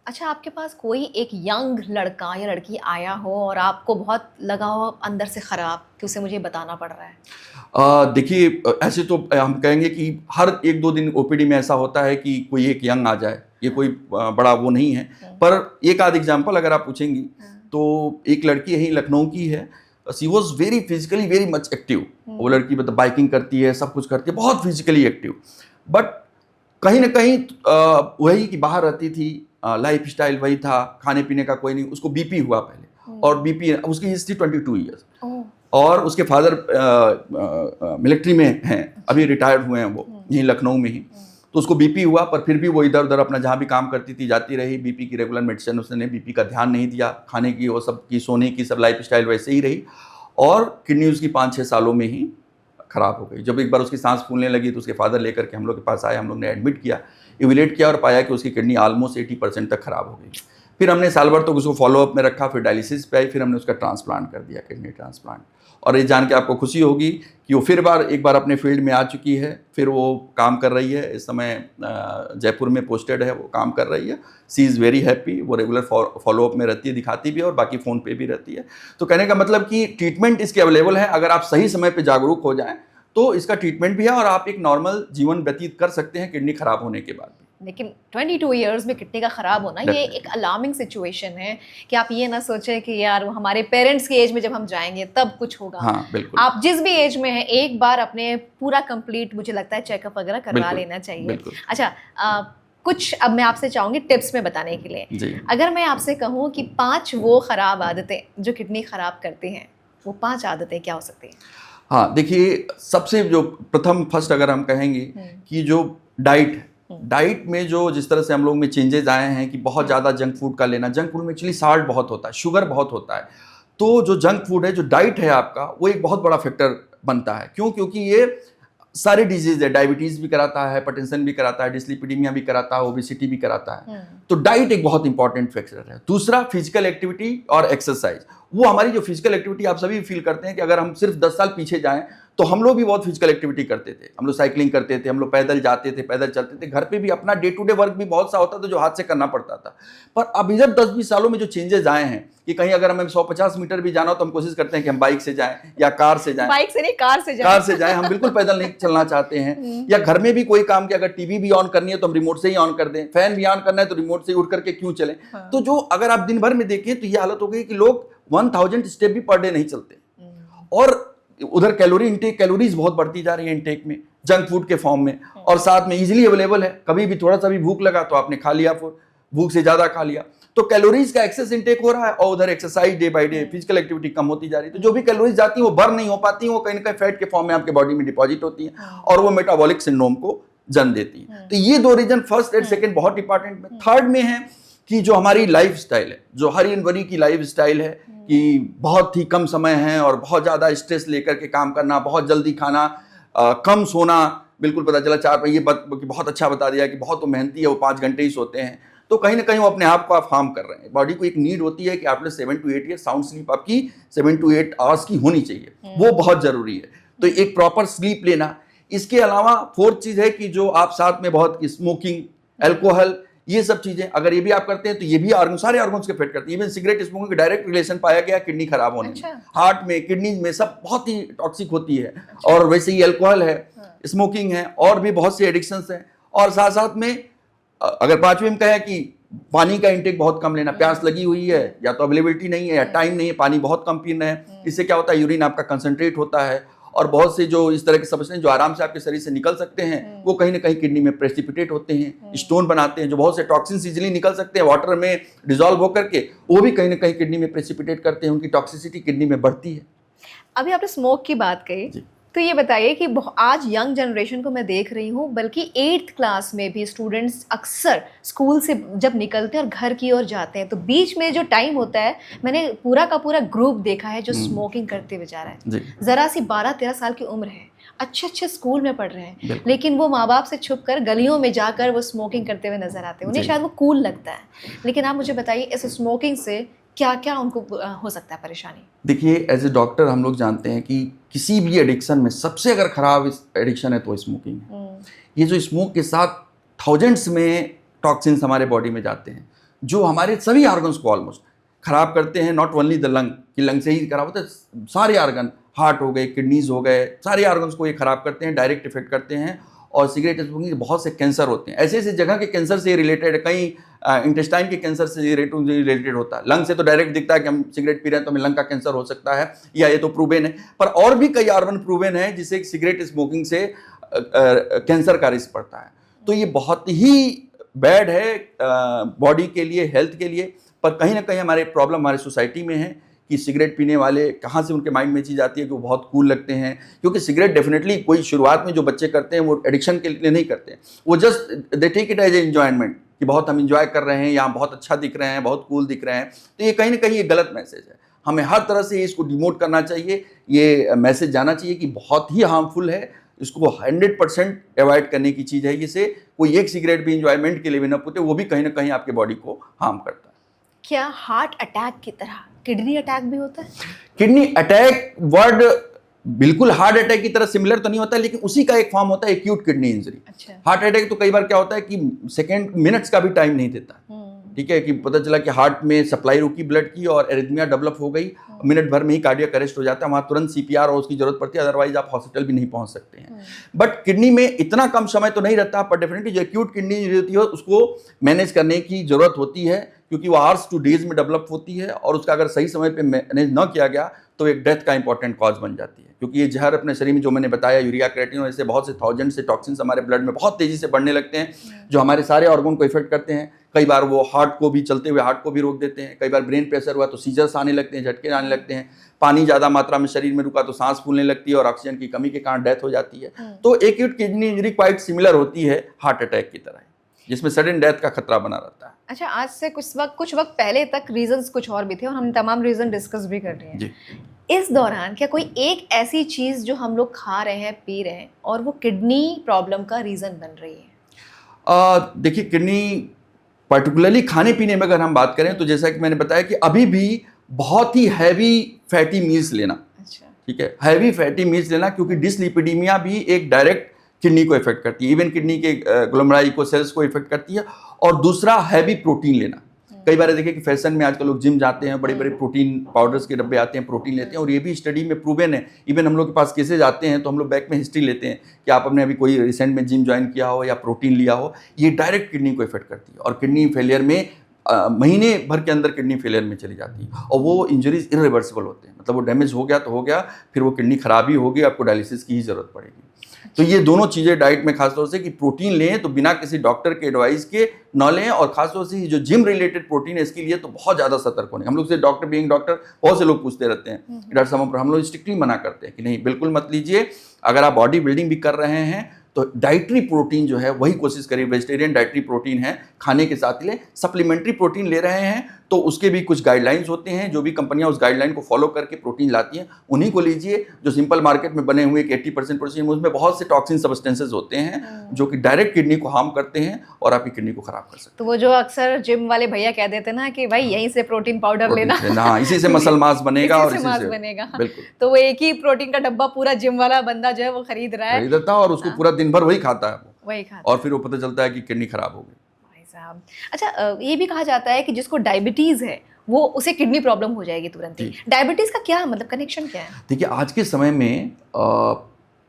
अच्छा, आपके पास कोई एक यंग लड़का या लड़की आया हो और आपको बहुत लगा हो अंदर से ख़राब कि उसे मुझे बताना पड़ रहा है? देखिए, ऐसे तो हम कहेंगे कि हर 1-2 दिन ओपीडी में ऐसा होता है कि कोई एक यंग आ जाए, ये कोई बड़ा वो नहीं है। पर एक आध एग्जाम्पल अगर आप पूछेंगी तो एक लड़की यही लखनऊ की है, she was very physically very much active. वो लड़की मतलब बाइकिंग करती है, सब कुछ करती है, बहुत फिजिकली एक्टिव, बट कहीं ना कहीं वही कि बाहर रहती थी, लाइफ स्टाइल वही था, खाने पीने का कोई नहीं, उसको बीपी हुआ पहले, और बीपी उसकी एज थी 22 ईयर्स, और उसके फादर मिलिट्री में हैं, अभी रिटायर्ड हुए हैं वो, यहीं लखनऊ में ही। तो उसको बीपी हुआ, पर फिर भी वो इधर उधर अपना जहाँ भी काम करती थी जाती रही, बीपी की रेगुलर मेडिसिन उसने, बीपी का ध्यान नहीं दिया, खाने की वो सब की, सोने की सब लाइफ स्टाइल वैसे ही रही, और किडनी उसकी 5-6 सालों में ही खराब हो गई। जब एक बार उसकी सांस फूलने लगी तो उसके फादर लेकर के हम लोग के पास आए, हम लोग ने एडमिट किया, इवेल्युएट किया और पाया कि उसकी किडनी ऑलमोस्ट 80% तक खराब हो गई। फिर हमने साल भर तो उसको फॉलोअप में रखा, फिर डायलिसिस पे आई, फिर हमने उसका ट्रांसप्लांट कर दिया, किडनी ट्रांसप्लांट। और ये जान के आपको खुशी होगी कि वो फिर एक बार अपने फील्ड में आ चुकी है, फिर वो काम कर रही है, इस समय जयपुर में पोस्टेड है, वो काम कर रही है। सी इज़ वेरी हैप्पी, वो रेगुलर फॉलोअप में रहती है, दिखाती भी है और बाकी फ़ोन पे भी रहती है। तो कहने का मतलब कि ट्रीटमेंट इसके अवेलेबल है, अगर आप सही समय पर जागरूक हो जाएँ तो इसका ट्रीटमेंट भी है और आप एक नॉर्मल जीवन व्यतीत कर सकते हैं किडनी खराब होने के बाद भी। लेकिन 22 इयर्स में किडनी का ख़राब होना ये एक अलार्मिंग सिचुएशन है कि आप ये ना सोचें कि यार वो हमारे पेरेंट्स की एज में जब हम जाएंगे तब कुछ होगा। हाँ, बिल्कुल। आप जिस भी एज में हैं एक बार अपने पूरा कंप्लीट, मुझे लगता है, चेकअप वगैरह करवा लेना चाहिए। अच्छा, कुछ अब मैं आपसे चाहूँगी टिप्स में बताने के लिए जी। अगर मैं आपसे कहूँ कि 5 वो ख़राब आदतें जो किडनी ख़राब करती हैं, वो 5 आदतें क्या हो सकती हैं? हाँ, देखिए, सबसे जो फर्स्ट अगर हम कहेंगे कि जो डाइट में जो जिस तरह से हम लोग में चेंजेस आए हैं कि बहुत ज़्यादा जंक फूड का लेना, जंक फूड में एक्चुअली साल्ट बहुत होता है, शुगर बहुत होता है। तो जो जंक फूड है, जो डाइट है आपका, वो एक बहुत बड़ा फैक्टर बनता है। क्यों? क्योंकि ये सारे डिजीज है, डायबिटीज़ भी कराता है, हाइपरटेंशन भी कराता है, डिस्लिपिडीमिया भी कराता है, ओबेसिटी भी कराता है। तो डाइट एक बहुत इंपॉर्टेंट फैक्टर है। दूसरा, फिजिकल एक्टिविटी और एक्सरसाइज। वो हमारी जो फिजिकल एक्टिविटी आप सभी फील करते हैं कि अगर हम सिर्फ 10 साल पीछे जाएं तो हम लोग भी बहुत फिजिकल एक्टिविटी करते थे, हम लोग साइकिलिंग करते थे, हम लोग पैदल जाते थे, पैदल चलते थे, घर पे भी अपना डे टू डे वर्क भी बहुत सा होता था जो हाथ से करना पड़ता था। पर अब इधर 10-20 सालों में जो चेंजेस आए हैं कि कहीं अगर हमें 150 मीटर भी जाना हो तो हम कोशिश करते हैं कि हम बाइक से जाएं या कार से जाएं। बाइक से नहीं, कार से जाएं। हम बिल्कुल पैदल नहीं चलना चाहते हैं। या घर में भी कोई काम किया, अगर टीवी भी ऑन करनी है तो हम रिमोट से ही ऑन कर दें, फैन भी ऑन करना है तो रिमोट से ही उठ करके क्यों चलें। तो जो अगर आप दिन भर में देखें तो ये हालत हो गई कि लोग 1000 स्टेप भी पर डे नहीं चलते, और उधर कैलोरीज बहुत बढ़ती जा रही है इंटेक में, जंक फूड के फॉर्म में, और साथ में इजीली अवेलेबल है, कभी भी थोड़ा सा भी भूख लगा तो आपने खा लिया, भूख से ज्यादा खा लिया, तो कैलोरीज का एक्सेस इंटेक हो रहा है, और उधर exercise day by day, physical activity कम होती जा रही है। तो जो भी कैलोरीज जाती है वो बर्न नहीं हो पाती, वो कहीं ना कहीं फैट के फॉर्म में आपके बॉडी में डिपॉजिट होती है और वो मेटाबॉलिक सिंड्रोम को जन्म देती है। तो ये 2 रीजन, फर्स्ट एंड सेकंड, बहुत इंपॉर्टेंट में। थर्ड में है कि जो हमारी लाइफ स्टाइल है, जो हरी एंड वरी की लाइफ स्टाइल है कि बहुत ही कम समय है और बहुत ज़्यादा स्ट्रेस लेकर के काम करना, बहुत जल्दी खाना, कम सोना। बिल्कुल पता चला 4 ये बहुत अच्छा बता दिया कि बहुत तो मेहनती है, वो 5 घंटे ही सोते हैं। तो कहीं ना कहीं वो अपने आप को आप हार्म कर रहे हैं। बॉडी को एक नीड होती है कि आपने 7 to 8 ईयर साउंड स्लीप आपकी 7 to 8 आवर्स की होनी चाहिए, वो बहुत ज़रूरी है। तो एक प्रॉपर स्लीप लेना। इसके अलावा 4th चीज़ है कि जो आप साथ में बहुत स्मोकिंग, अल्कोहल, ये सब चीजें अगर ये भी आप करते हैं तो ये भी सारे ऑर्गन्स के इफेक्ट करती है। इवन सिगरेट स्मोकिंग का डायरेक्ट रिलेशन पाया गया किडनी खराब होने में, हार्ट में, किडनी में, सब बहुत ही टॉक्सिक होती है। और वैसे ही अल्कोहल है, स्मोकिंग है, और भी बहुत सी एडिक्शंस हैं। और साथ साथ में अगर 5वें में कहें कि पानी का इंटेक बहुत कम लेना, प्यास लगी हुई है या तो अवेलेबिलिटी नहीं है या टाइम नहीं है, पानी बहुत कम पीना है। इससे क्या होता है, यूरिन आपका कंसंट्रेट होता है और बहुत से जो इस तरह के सब्सटेंस जो आराम से आपके शरीर से निकल सकते हैं वो कहीं ना कहीं किडनी में प्रेसिपिटेट होते हैं, स्टोन बनाते हैं। जो बहुत से टॉक्सिन्स इजीली निकल सकते हैं वाटर में डिजॉल्व होकर के, वो भी कहीं ना कहीं किडनी में प्रेसिपिटेट करते हैं, उनकी टॉक्सिसिटी किडनी में बढ़ती है। अभी आपने स्मोक की बात कही, तो ये बताइए कि आज यंग जनरेशन को मैं देख रही हूँ, बल्कि 8th क्लास में भी स्टूडेंट्स अक्सर स्कूल से जब निकलते हैं और घर की ओर जाते हैं तो बीच में जो टाइम होता है, मैंने पूरा का पूरा ग्रुप देखा है जो स्मोकिंग करते हुए जा रहा है। ज़रा सी 12-13 साल की उम्र है, अच्छे स्कूल में पढ़ रहे हैं, लेकिन वो माँ बाप से छुप कर गलियों में जाकर वो स्मोकिंग करते हुए नजर आते हैं। उन्हें शायद वो कूल लगता है। लेकिन आप मुझे बताइए, इस स्मोकिंग से क्या क्या उनको हो सकता है परेशानी? देखिए, एज ए डॉक्टर हम लोग जानते हैं कि किसी भी एडिक्शन में सबसे अगर खराब एडिक्शन है तो स्मोकिंग है। ये जो स्मोक के साथ थाउजेंड्स में टॉक्सिन्स हमारे बॉडी में जाते हैं जो हमारे सभी ऑर्गन्स को ऑलमोस्ट खराब करते हैं। नॉट ओनली द लंग, कि लंग से ही खराब होता है, सारे ऑर्गन, हार्ट हो गए, किडनीज हो गए, सारे ऑर्गन्स को ये खराब करते हैं, डायरेक्ट इफेक्ट करते हैं। और सिगरेट स्मोकिंग के बहुत से कैंसर होते हैं, ऐसे ऐसे जगह के कैंसर से रिलेटेड है, कहीं इंटेस्टाइन के कैंसर से रिलेटेड होता है। लंग से तो डायरेक्ट दिखता है कि हम सिगरेट पी रहे हैं तो हमें लंग का कैंसर हो सकता है, या ये तो प्रूवन है, पर और भी कई ऑर्गन प्रूवन है जिससे सिगरेट स्मोकिंग से कैंसर का रिस्क पड़ता है। तो ये बहुत ही बैड है बॉडी के लिए, हेल्थ के लिए। पर कहीं ना कहीं हमारे प्रॉब्लम हमारे सोसाइटी में है कि सिगरेट पीने वाले कहाँ से उनके माइंड में चीज़ आती है कि वो बहुत कूल लगते हैं। क्योंकि सिगरेट डेफिनेटली कोई शुरुआत में जो बच्चे करते हैं वो एडिक्शन के लिए नहीं करते हैं, वो just they take it as a enjoyment कि बहुत हम इंजॉय कर रहे हैं या बहुत अच्छा दिख रहे हैं, बहुत कूल दिख रहे हैं। तो ये कहीं ना कहीं ये गलत मैसेज है। हमें हर तरह से इसको डिमोट करना चाहिए, ये मैसेज जाना चाहिए कि बहुत ही हार्मफुल है, इसको 100% अवॉइड करने की चीज़ है। जिसे कोई एक सिगरेट भी इंजॉयमेंट के लिए भी ना पूते, वो भी कहीं ना कहीं आपके बॉडी को हार्म करता है। क्या हार्ट अटैक की तरह किडनी अटैक भी होता है? किडनी अटैक वर्ड बिल्कुल हार्ट अटैक की तरह सिमिलर तो नहीं होता, लेकिन उसी का एक फॉर्म होता है एक्यूट किडनी इंजरी। अच्छा। हार्ट अटैक तो कई बार क्या होता है कि सेकंड मिनट्स का भी टाइम नहीं देता, ठीक है, कि पता चला कि हार्ट में सप्लाई रुकी ब्लड की और एरिथमिया डेवलप हो गई, मिनट भर में ही कार्डियक अरेस्ट हो जाता है, वहाँ तुरंत सीपीआर और उसकी जरूरत पड़ती है, अदरवाइज आप हॉस्पिटल भी नहीं पहुँच सकते हैं। बट किडनी में इतना कम समय तो नहीं रहता, पर डेफिनेटली जो एक्यूट किडनी इंजरी होती है उसको मैनेज करने की जरूरत होती है, क्योंकि वो आवर्स टू डेज में डेवलप होती है और उसका अगर सही समय पे मैनेज न किया गया तो एक डेथ का इंपॉर्टेंट कॉज बन जाती है। क्योंकि ये जहर अपने शरीर में, जो मैंने बताया, यूरिया, क्रिएटिन, ऐसे बहुत से थाउजेंड से टॉक्सिन्स हमारे ब्लड में बहुत तेजी से बढ़ने लगते हैं, जो हमारे सारे ऑर्गन को इफेक्ट करते हैं। कई बार वो हार्ट को भी, चलते हुए हार्ट को भी रोक देते हैं। कई बार ब्रेन प्रेशर हुआ तो सीजर्स आने लगते हैं, झटके आने लगते हैं। पानी ज़्यादा मात्रा में शरीर में रुका तो सांस फूलने लगती है और ऑक्सीजन की कमी के कारण डेथ हो जाती है। तो acute kidney injury quite similar होती है हार्ट अटैक की तरह, जिसमें सडन डेथ का खतरा बना रहता है। अच्छा, आज से कुछ वक्त पहले तक रीजंस कुछ और भी थे और हम तमाम रीजन डिस्कस भी कर रहे हैं। जी। इस दौरान क्या कोई एक ऐसी चीज़ जो हम लोग खा रहे हैं, पी रहे हैं और वो किडनी प्रॉब्लम का रीज़न बन रही है? देखिए, किडनी पर्टिकुलरली खाने पीने में अगर हम बात करें तो जैसा कि मैंने बताया कि अभी भी बहुत ही हैवी फैटी मील्स लेना, अच्छा, ठीक है, हैवी फैटी मील्स लेना, क्योंकि डिसलिपिडीमिया भी एक डायरेक्ट किडनी को इफेक्ट करती है, इवन किडनी के ग्लोमेरुलाई को, सेल्स को इफेक्ट करती है। और दूसरा, हैवी प्रोटीन लेना। कई बार देखिए कि फैशन में आजकल लोग जिम जाते हैं, बड़े बड़े प्रोटीन पाउडर्स के डब्बे आते हैं, प्रोटीन लेते हैं, और ये भी स्टडी में प्रूवन है। इवन हम लोग के पास केसेज आते हैं तो हम लोग बैक में हिस्ट्री लेते हैं कि आपने अभी कोई रिसेंट में जिम ज्वाइन किया हो या प्रोटीन लिया हो, ये डायरेक्ट किडनी को इफेक्ट करती है और किडनी फेलियर में महीने भर के अंदर किडनी फेलियर में चली जाती है और वो इंजरीज इरिवर्सिबल होते हैं। मतलब वो डैमेज हो गया तो हो गया, फिर वो किडनी खराबी होगी, आपको डायलिसिस की ही जरूरत पड़ेगी। तो ये दोनों चीज़ें डाइट में खासतौर से कि प्रोटीन लें तो बिना किसी डॉक्टर के एडवाइस के न लें, और खासतौर से जो जिम रिलेटेड प्रोटीन है इसके लिए तो बहुत ज़्यादा सतर्क होने। हम लोग से डॉक्टर बीइंग डॉक्टर बहुत से लोग पूछते रहते हैं डॉक्टर साहब, हम लोग स्ट्रिक्टली मना करते हैं कि नहीं, बिल्कुल मत लीजिए। अगर आप बॉडी बिल्डिंग भी कर रहे हैं तो डाइटरी प्रोटीन जो है वही कोशिश करिए, वेजिटेरियन डाइटरी प्रोटीन है खाने के साथ लें। सप्लीमेंट्री प्रोटीन ले रहे हैं तो उसके भी कुछ गाइडलाइंस होते हैं, जो भी कंपनियां उस गाइडलाइन को फॉलो करके प्रोटीन लाती हैं उन्हीं को लीजिए। जो सिंपल मार्केट में बने हुए 80% प्रोटीन, उसमें बहुत से टॉक्सिन सब्सटेंसेस होते हैं जो कि डायरेक्ट किडनी को हार्म करते हैं और आपकी किडनी को खराब कर सकते हैं। तो वो जो अक्सर जिम वाले भैया कह देते ना कि भाई यहीं से प्रोटीन पाउडर लेना, हाँ, इसी से मसल मास बनेगा और इसी से मास बनेगा, बिल्कुल। तो वो एक ही प्रोटीन का डब्बा पूरा जिम वाला बंदा जो है वो खरीद रहा है, खरीदता है और उसको पूरा दिन भर वही खाता है, वही खाता और फिर वो पता चलता है कि किडनी खराब हो गई। साहब। अच्छा, ये भी कहा जाता है कि जिसको डायबिटीज है वो उसे किडनी प्रॉब्लम हो जाएगी तुरंत ही। डायबिटीज का क्या मतलब, कनेक्शन क्या है? देखिए, आज के समय में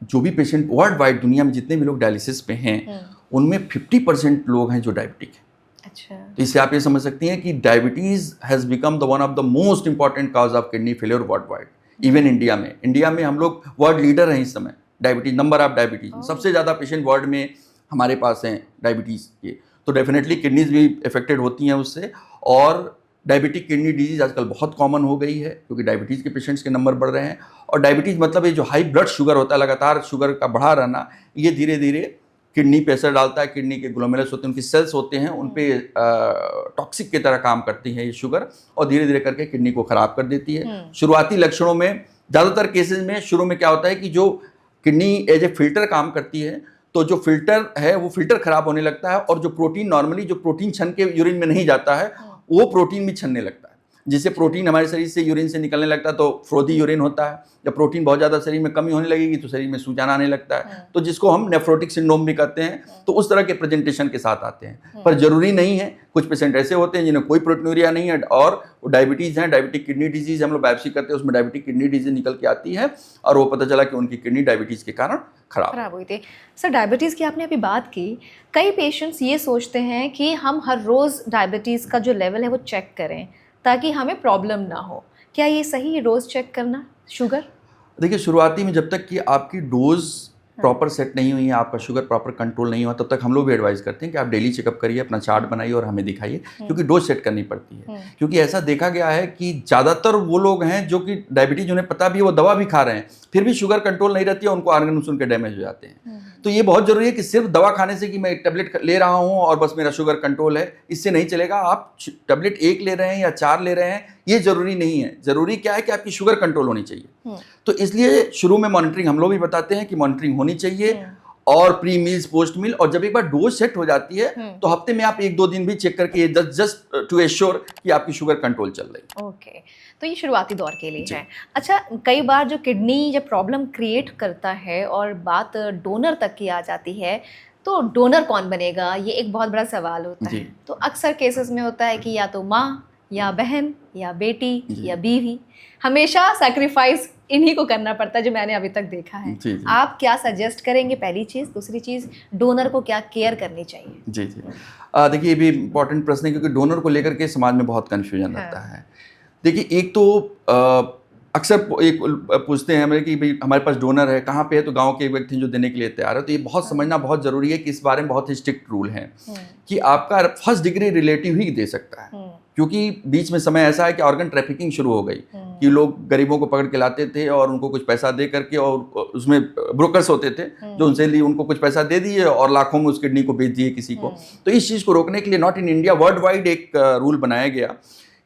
जो भी पेशेंट वर्ल्ड वाइड दुनिया में जितने भी लोग डायलिसिस पे हैं उनमें 50% लोग हैं जो डायबिटिक हैं। अच्छा, तो इससे आप ये समझ सकती हैं कि diabetes has become the one of the most important cause of kidney failure world wide. Even India में हम लोग वर्ल्ड लीडर हैं इस समय डायबिटीज, नंबर ऑफ डायबिटीज में सबसे ज़्यादा पेशेंट वर्ल्ड में हमारे पास हैं डायबिटीज़ के। तो डेफिनेटली किडनीज भी अफेक्टेड होती हैं उससे, और डायबिटिक किडनी डिजीज आजकल बहुत कॉमन हो गई है क्योंकि डायबिटीज़ के पेशेंट्स के नंबर बढ़ रहे हैं। और डायबिटीज़ मतलब ये जो हाई ब्लड शुगर होता है, लगातार शुगर का बढ़ा रहना, ये धीरे धीरे किडनी पे असर डालता है। किडनी के ग्लोमेरुलस होते हैं, उनकी सेल्स होते हैं, उन पे टॉक्सिक की तरह काम करती है ये शुगर, और धीरे धीरे करके किडनी को ख़राब कर देती है। शुरुआती लक्षणों में, ज़्यादातर केसेज में शुरू में क्या होता है कि जो किडनी एज ए फिल्टर काम करती है, तो जो फिल्टर है वो फिल्टर खराब होने लगता है, और जो प्रोटीन नॉर्मली जो प्रोटीन छन के यूरिन में नहीं जाता है वो प्रोटीन भी छनने लगता है, जिससे प्रोटीन हमारे शरीर से यूरिन से निकलने लगता है तो फ्रोदी यूरिन होता है। जब प्रोटीन बहुत ज़्यादा शरीर में कमी होने लगेगी तो शरीर में सूजन आने लगता है, तो जिसको हम नेफ्रोटिक सिंड्रोम भी कहते हैं। तो उस तरह के प्रेजेंटेशन के साथ आते हैं, पर जरूरी नहीं है। कुछ पेशेंट ऐसे होते हैं जिन्हें कोई प्रोटीनूरिया नहीं है और वो डायबिटीज़ है, डायबिटिक किडनी डिजीज, हम लोग बायोप्सी करते हैं उसमें डायबिटिक किडनी डिजीज निकल के आती है और वो पता चला कि उनकी किडनी डायबिटीज़ के कारण खराब हुई थी। सर, डायबिटीज़ की आपने अभी बात की, कई पेशेंट्स ये सोचते हैं कि हम हर रोज़ डायबिटीज़ का जो लेवल है वो चेक करें ताकि हमें प्रॉब्लम ना हो। क्या ये सही है रोज़ चेक करना शुगर? देखिए, शुरुआती में जब तक कि आपकी डोज प्रॉपर सेट नहीं हुई है, आपका शुगर प्रॉपर कंट्रोल नहीं हुआ, तब तक हम लोग भी एडवाइस करते हैं कि आप डेली चेकअप करिए, अपना चार्ट बनाइए और हमें दिखाइए, क्योंकि डोज सेट करनी पड़ती है। क्योंकि ऐसा देखा गया है कि ज़्यादातर वो लोग हैं जो कि डायबिटीज उन्हें पता भी है, वो दवा भी खा रहे हैं, फिर भी शुगर कंट्रोल नहीं रहती है, उनको ऑर्गन्स उनके डैमेज हो जाते हैं। तो ये बहुत जरूरी है कि सिर्फ दवा खाने से कि मैं एक टैबलेट ले रहा हूँ और बस मेरा शुगर कंट्रोल है, इससे नहीं चलेगा। आप टैबलेट 1 ले रहे हैं या 4 ले रहे हैं, ये जरूरी नहीं है। जरूरी क्या है कि आपकी शुगर कंट्रोल होनी चाहिए। तो इसलिए शुरू में मॉनिटरिंग हम लोग भी बताते हैं कि मॉनिटरिंग होनी चाहिए, और प्री मील्स, पोस्ट मील, और जब एक बार डोज सेट हो जाती है तो हफ्ते में आप 1-2 दिन भी चेक करके जस्ट टू एश्योर कि आपकी शुगर कंट्रोल चल रही है। ओके, तो ये शुरुआती दौर के लिए है। अच्छा, कई बार जो किडनी जब प्रॉब्लम क्रिएट करता है और बात डोनर तक की आ जाती है, तो डोनर कौन बनेगा, ये एक बहुत बड़ा सवाल होता है। तो अक्सर केसेस में होता है कि या तो माँ या बहन या बेटी या बीवी, हमेशा सैक्रिफाइस इन्हीं को करना पड़ता है, जो मैंने अभी तक देखा है। आप क्या सजेस्ट करेंगे, पहली चीज़? दूसरी चीज़, डोनर को क्या केयर करनी चाहिए? जी देखिए, ये भी इम्पोर्टेंट प्रश्न है, क्योंकि डोनर को लेकर के समाज में बहुत कन्फ्यूजन रहता है। देखिए, एक तो अक्सर एक पूछते हैं हमें कि भाई हमारे पास डोनर है, कहाँ पे है, तो गांव के एक व्यक्ति जो देने के लिए तैयार है। तो ये बहुत समझना बहुत ज़रूरी है कि इस बारे में बहुत ही स्ट्रिक्ट रूल है कि आपका फर्स्ट डिग्री रिलेटिव ही दे सकता है। क्योंकि बीच में समय ऐसा है कि ऑर्गन ट्रैफिकिंग शुरू हो गई कि लोग गरीबों को पकड़ के लाते थे और उनको कुछ पैसा दे करके, और उसमें ब्रोकर्स होते थे जो उनसे लिए उनको कुछ पैसा दे दिए और लाखों में उस किडनी को बेच दिए किसी को। तो इस चीज़ को रोकने के लिए not in India, world wide एक रूल बनाया गया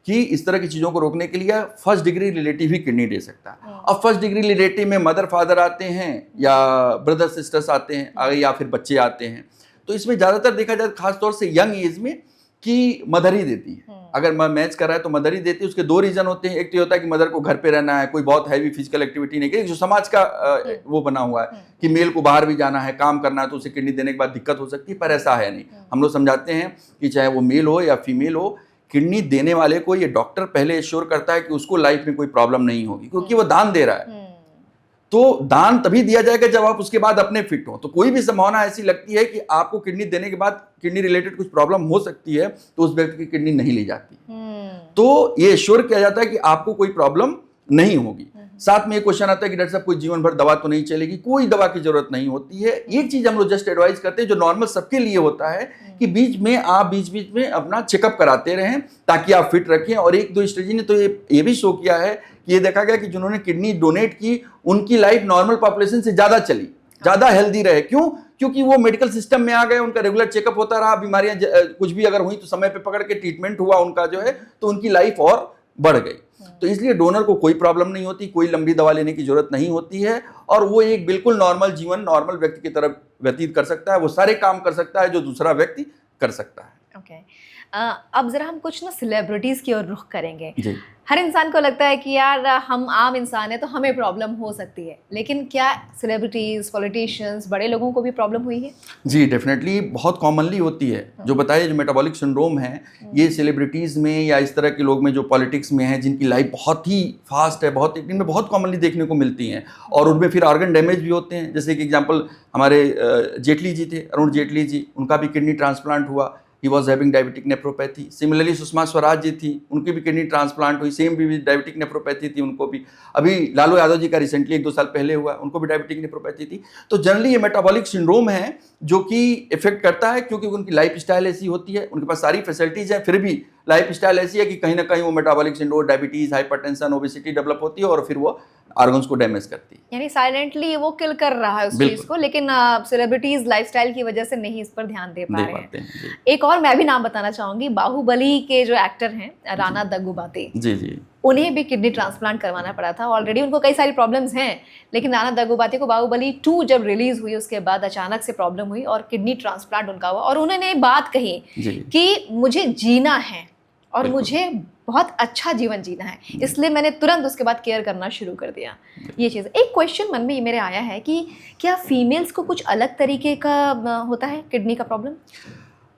कि इस तरह की चीज़ों को रोकने के लिए फर्स्ट डिग्री रिलेटिव ही किडनी दे सकता है। अब फर्स्ट डिग्री रिलेटिव में मदर फादर आते हैं या ब्रदर सिस्टर्स आते हैं या फिर बच्चे आते हैं। तो इसमें ज़्यादातर देखा जाए खासतौर से यंग एज में कि मदर ही देती है। अगर मैच कर रहा है तो मदर ही देती है। उसके 2 रीजन होते हैं। एक तो होता है कि मदर को घर पे रहना है, कोई बहुत हैवी फिजिकल एक्टिविटी नहीं करेगी, जो समाज का वो बना हुआ है कि मेल को बाहर भी जाना है, काम करना है, तो उसे किडनी देने के बाद दिक्कत हो सकती है, पर ऐसा है नहीं। हम लोग समझाते हैं कि चाहे वो मेल हो या फीमेल हो, किडनी देने वाले को ये डॉक्टर पहले एश्योर करता है कि उसको लाइफ में कोई प्रॉब्लम नहीं होगी, क्योंकि वो दान दे रहा है। तो दान तभी दिया जाएगा जब आप उसके बाद अपने फिट हो। तो कोई भी संभावना ऐसी लगती है कि आपको किडनी देने के बाद किडनी रिलेटेड कुछ प्रॉब्लम हो सकती है, तो उस व्यक्ति की किडनी नहीं ली जाती। तो ये एश्योर किया जाता है कि आपको कोई प्रॉब्लम नहीं होगी। साथ में एक क्वेश्चन आता है कि डॉक्टर साहब कोई जीवन भर दवा तो नहीं चलेगी? कोई दवा की जरूरत नहीं होती है। एक चीज हम लोग जस्ट एडवाइस करते हैं जो नॉर्मल सबके लिए होता है कि बीच बीच में अपना चेकअप कराते रहें ताकि आप फिट रखें। और 1-2 स्टडी ने तो ये भी शो किया है कि ये देखा गया कि जिन्होंने किडनी डोनेट की उनकी लाइफ नॉर्मल पॉपुलेशन से ज़्यादा चली, ज़्यादा हेल्दी रहे। क्यों? क्योंकि वो मेडिकल सिस्टम में आ गए, उनका रेगुलर चेकअप होता रहा, बीमारियां कुछ भी अगर हुई तो समय पे पकड़ के ट्रीटमेंट हुआ उनका जो है, तो उनकी लाइफ और बढ़ गई। तो इसलिए डोनर को कोई प्रॉब्लम नहीं होती, कोई लंबी दवा लेने की जरूरत नहीं होती है, और वो एक बिल्कुल नॉर्मल जीवन नॉर्मल व्यक्ति की तरह व्यतीत कर सकता है। वो सारे काम कर सकता है जो दूसरा व्यक्ति कर सकता है। ओके, अब जरा हम कुछ ना सेलिब्रिटीज़ की ओर रुख करेंगे। हर इंसान को लगता है कि यार हम आम इंसान हैं तो हमें प्रॉब्लम हो सकती है, लेकिन क्या सेलिब्रिटीज़, पॉलिटिशियंस, बड़े लोगों को भी प्रॉब्लम हुई है? जी डेफिनेटली, बहुत कॉमनली होती है। जो बताइए, जो मेटाबॉलिक सिंड्रोम है, ये सेलिब्रिटीज़ में या इस तरह के लोग में जो पॉलिटिक्स में हैं, जिनकी लाइफ बहुत ही फास्ट है, इनमें बहुत कॉमनली देखने को मिलती हैं, और उनमें फिर ऑर्गन डैमेज भी होते हैं। जैसे कि एग्जाम्पल हमारे जेटली जी थे, अरुण जेटली जी, उनका भी किडनी ट्रांसप्लांट हुआ। He was having diabetic nephropathy. Similarly Sushma Swaraj ji थी, उनकी भी किडनी ट्रांसप्लांट हुई, सेम भी डायबिटिक नेफ्रोपैथी थी उनको भी। अभी लालू यादव जी का रिसेंटली 1-2 साल पहले हुआ, उनको भी डायबिटिक नेफ्रोपैथी थी। तो जनरली ये मेटाबॉलिक सिंड्रोम है जो कि इफेक्ट करता है, क्योंकि उनकी लाइफ स्टाइल ऐसी होती है, उनके पास सारी फैसिलिटीज़ हैं, फिर भी लाइफ स्टाइल ऐसी है कि कहीं ना कहीं वो metabolic syndrome, diabetes, hypertension, obesity develop होती है और फिर वो ऑर्गन्स को डैमेज करती है। यानी साइलेंटली वो किल कर रहा है उस चीज को, लेकिन सेलिब्रिटीज लाइफस्टाइल की वजह से नहीं इस पर ध्यान दे पा रहे हैं। एक और मैं भी नाम बताना चाहूंगी, बाहुबली के जो एक्टर हैं राणा दग्गुबाती जी, उन्हें भी किडनी ट्रांसप्लांट करवाना पड़ा था। ऑलरेडी उनको कई सारी प्रॉब्लम्स हैं, लेकिन राणा दग्गुबाती को बाहुबली 2 जब रिलीज हुई उसके बाद अचानक से प्रॉब्लम हुई और किडनी ट्रांसप्लांट उनका हुआ। और उन्होंने बात कही कि मुझे जीना है और मुझे बहुत अच्छा जीवन जीना है, इसलिए मैंने तुरंत उसके बाद केयर करना शुरू कर दिया। ये चीज़, एक क्वेश्चन मन में मेरे आया है कि क्या फीमेल्स को कुछ अलग तरीके का होता है किडनी का प्रॉब्लम?